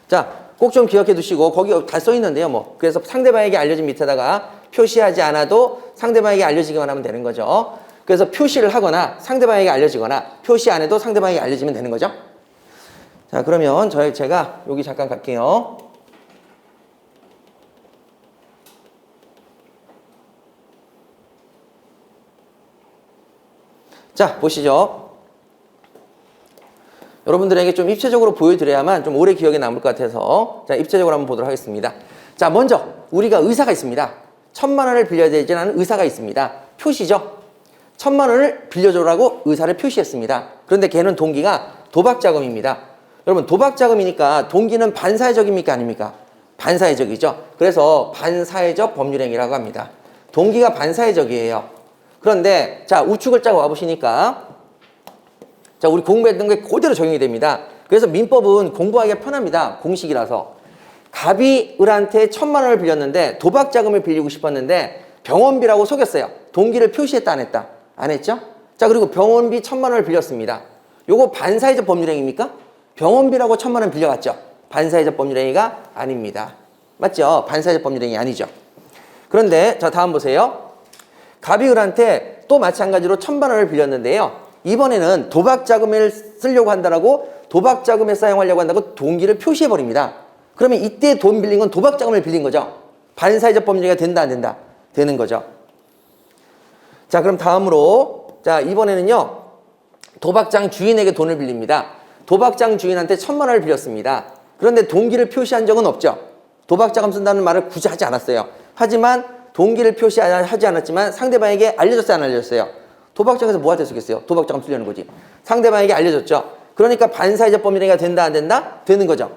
자, 꼭 좀 기억해 두시고 거기 다 써 있는데요. 뭐 그래서 상대방에게 알려진 밑에다가 표시하지 않아도 상대방에게 알려지기만 하면 되는 거죠. 그래서 표시를 하거나 상대방에게 알려지거나 표시 안 해도 상대방에게 알려지면 되는 거죠. 자, 그러면 제가 여기 잠깐 갈게요. 자, 보시죠. 여러분들에게 좀 입체적으로 보여드려야만 좀 오래 기억에 남을 것 같아서 자, 입체적으로 한번 보도록 하겠습니다. 자, 먼저 우리가 의사가 있습니다. 1,000만 원을 빌려야 되지 않은 의사가 있습니다. 표시죠. 1,000만 원을 빌려줘라고 의사를 표시했습니다. 그런데 걔는 동기가 도박자금입니다. 여러분 도박자금이니까 동기는 반사회적입니까? 아닙니까? 반사회적이죠. 그래서 반사회적 법률행위라고 합니다. 동기가 반사회적이에요. 그런데 자, 우측을 짜고 와보시니까 자, 우리 공부했던 게 그대로 적용이 됩니다. 그래서 민법은 공부하기가 편합니다. 공식이라서. 갑이 을한테 1,000만 원을 빌렸는데 도박자금을 빌리고 싶었는데 병원비라고 속였어요. 동기를 표시했다 안 했다? 안 했죠? 자, 그리고 병원비 1,000만 원을 빌렸습니다. 요거 반사회적 법률행위입니까? 병원비라고 1,000만 원 빌려갔죠? 반사회적 법률행위가 아닙니다. 맞죠? 반사회적 법률행위 아니죠? 그런데 자, 다음 보세요. 갑이 을한테 또 마찬가지로 1,000만 원을 빌렸는데요. 이번에는 도박자금을 쓰려고 한다라고 도박자금에 사용하려고 한다고 동기를 표시해버립니다. 그러면 이때 돈 빌린 건 도박자금을 빌린 거죠. 반사회적 법률행위가 된다 안 된다? 되는 거죠. 자, 그럼 다음으로 자, 이번에는요. 도박장 주인에게 돈을 빌립니다. 도박장 주인한테 1,000만 원을 빌렸습니다. 그런데 동기를 표시한 적은 없죠. 도박자금 쓴다는 말을 굳이 하지 않았어요. 하지만 동기를 표시하지 않았지만 상대방에게 알려줬어요 안 알려줬어요? 도박장에서 뭐가 될 수 있겠어요? 도박자금 쓰려는 거지. 상대방에게 알려줬죠. 그러니까 반사회적 법률행위가 된다 안 된다? 되는 거죠.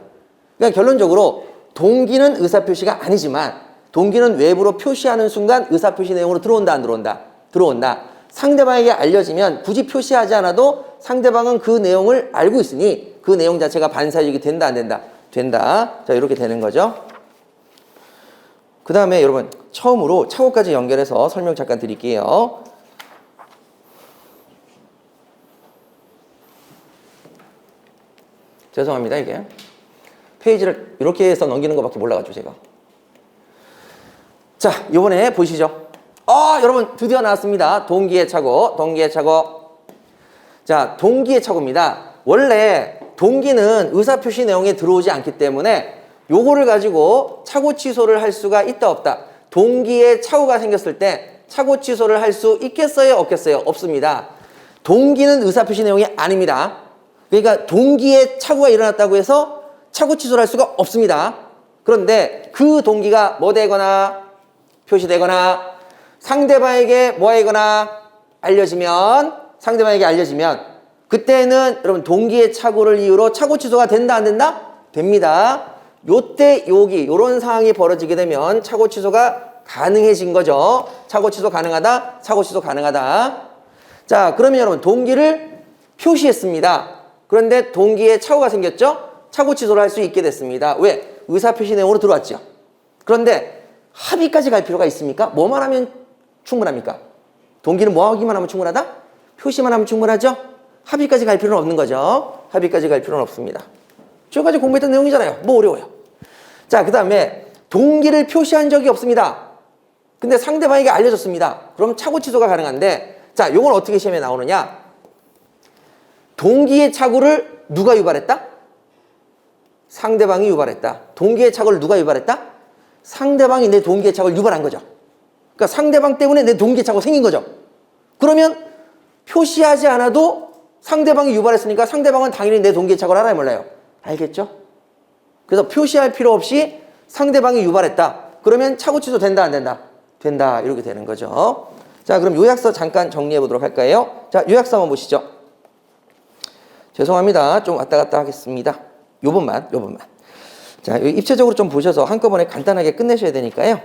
그러니까 결론적으로 동기는 의사표시가 아니지만 동기는 외부로 표시하는 순간 의사표시 내용으로 들어온다 안 들어온다? 들어온다. 상대방에게 알려지면 굳이 표시하지 않아도 상대방은 그 내용을 알고 있으니 그 내용 자체가 반사회적이 된다 안 된다? 된다. 자, 이렇게 되는 거죠. 그 다음에 여러분 처음으로 차고까지 연결해서 설명 잠깐 드릴게요. 죄송합니다. 이게 페이지를 이렇게 해서 넘기는 것밖에 몰라가지고 제가. 자, 이번에 보시죠. 여러분 드디어 나왔습니다. 동기의 차고, 동기의 차고. 자, 동기의 차고입니다. 원래 동기는 의사표시 내용에 들어오지 않기 때문에 요거를 가지고 차고 취소를 할 수가 있다 없다. 동기의 차고가 생겼을 때 차고 취소를 할 수 있겠어요? 없겠어요? 없습니다. 동기는 의사표시 내용이 아닙니다. 그러니까 동기의 차고가 일어났다고 해서 차고 취소를 할 수가 없습니다. 그런데 그 동기가 뭐 되거나 표시되거나 상대방에게 뭐 하거나 알려지면 상대방에게 알려지면 그때는 여러분 동기의 착오를 이유로 착오 취소가 된다 안 된다? 됩니다. 요때 여기 요런 상황이 벌어지게 되면 착오 취소가 가능해진 거죠. 착오 취소 가능하다. 착오 취소 가능하다. 자, 그러면 여러분 동기를 표시했습니다. 그런데 동기에 착오가 생겼죠? 착오 취소를 할 수 있게 됐습니다. 왜? 의사표시 내용으로 들어왔죠. 그런데 합의까지 갈 필요가 있습니까? 뭐만 하면 충분합니까? 동기는 뭐 하기만 하면 충분하다? 표시만 하면 충분하죠? 합의까지 갈 필요는 없는 거죠. 합의까지 갈 필요는 없습니다. 지금까지 공부했던 내용이잖아요. 뭐 어려워요. 자, 그 다음에 동기를 표시한 적이 없습니다. 근데 상대방에게 알려줬습니다. 그럼 착오 취소가 가능한데, 자, 요건 어떻게 시험에 나오느냐? 동기의 착오를 누가 유발했다? 상대방이 유발했다. 동기의 착오를 누가 유발했다? 상대방이 내 동기의 착오를 유발한 거죠. 그러니까 상대방 때문에 내 동기의 착오가 생긴 거죠. 그러면 표시하지 않아도 상대방이 유발했으니까 상대방은 당연히 내 동기의 착오를 알아야 몰라요. 알겠죠? 그래서 표시할 필요 없이 상대방이 유발했다. 그러면 착오 취소 된다, 안 된다? 된다. 이렇게 되는 거죠. 자, 그럼 요약서 잠깐 정리해 보도록 할까요? 자, 요약서 한번 보시죠. 죄송합니다. 좀 왔다 갔다 하겠습니다. 요번만. 자, 입체적으로 좀 보셔서 한꺼번에 간단하게 끝내셔야 되니까요.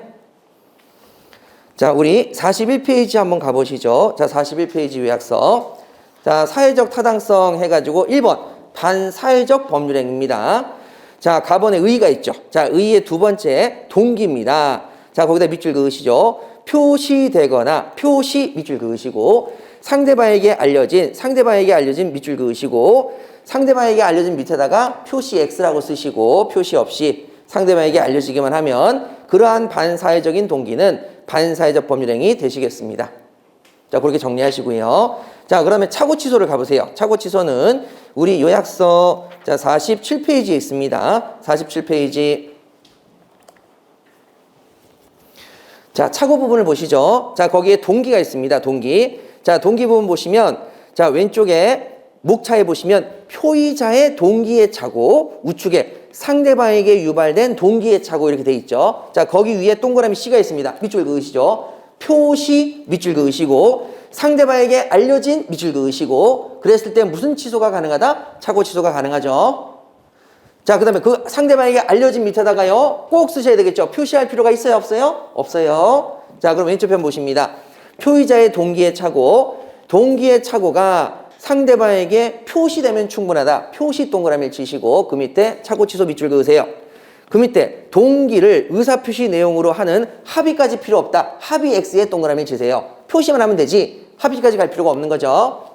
자, 우리 41페이지 한번 가보시죠. 자, 41페이지 요약서. 자, 사회적 타당성 해가지고 1번 반사회적 법률행위입니다. 자, 가번에 의의가 있죠. 자, 의의의 두 번째 동기입니다. 자, 거기다 밑줄 그으시죠. 표시되거나 표시 밑줄 그으시고 상대방에게 알려진 밑줄 그으시고 상대방에게 알려진 밑에다가 표시 X라고 쓰시고 표시 없이 상대방에게 알려지기만 하면 그러한 반사회적인 동기는 반사회적 법률행위 되시겠습니다. 자, 그렇게 정리하시고요. 자, 그러면 착오 취소를 가보세요. 착오 취소는 우리 요약서 자 47페이지에 있습니다. 47페이지. 자, 착오 부분을 보시죠. 자, 거기에 동기가 있습니다. 동기. 자, 동기 부분 보시면 자, 왼쪽에 목차에 보시면 표의자의 동기의 착오, 우측에 상대방에게 유발된 동기의 착오 이렇게 돼 있죠. 자, 거기 위에 동그라미 C가 있습니다. 밑줄 그으시죠. 표시 밑줄 그으시고 상대방에게 알려진 밑줄 그으시고 그랬을 때 무슨 취소가 가능하다? 착오 취소가 가능하죠. 자, 그 다음에 그 상대방에게 알려진 밑에다가요 꼭 쓰셔야 되겠죠. 표시할 필요가 있어요? 없어요? 없어요. 자, 그럼 왼쪽 편 보십니다. 표의자의 동기의 착오, 동기의 착오가 상대방에게 표시되면 충분하다. 표시 동그라미를 치시고 그 밑에 착오 취소 밑줄 그으세요. 그 밑에 동기를 의사표시 내용으로 하는 합의까지 필요 없다. 합의 X에 동그라미를 치세요. 표시만 하면 되지 합의까지 갈 필요가 없는 거죠.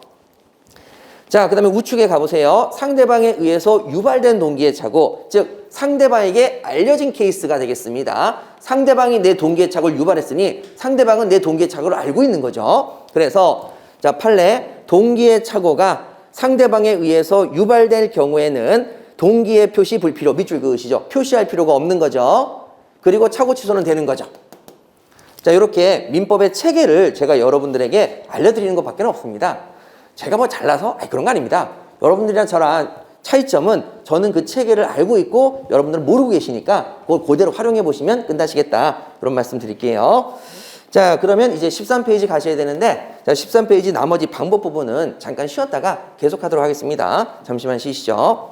자, 그 다음에 우측에 가보세요. 상대방에 의해서 유발된 동기의 착오, 즉 상대방에게 알려진 케이스가 되겠습니다. 상대방이 내 동기의 착오를 유발했으니 상대방은 내 동기의 착오를 알고 있는 거죠. 그래서 자, 판례 동기의 착오가 상대방에 의해서 유발될 경우에는 동기의 표시 불필요 밑줄 그으시죠. 표시할 필요가 없는 거죠. 그리고 착오 취소는 되는 거죠. 자, 이렇게 민법의 체계를 제가 여러분들에게 알려드리는 것밖에 없습니다. 제가 뭐 잘나서 그런 거 아닙니다. 여러분들이랑 저랑 차이점은 저는 그 체계를 알고 있고 여러분들은 모르고 계시니까 그걸 그대로 활용해 보시면 끝나시겠다. 그런 말씀 드릴게요. 자, 그러면 이제 13페이지 가셔야 되는데 자, 13페이지 나머지 방법 부분은 잠깐 쉬었다가 계속하도록 하겠습니다. 잠시만 쉬시죠.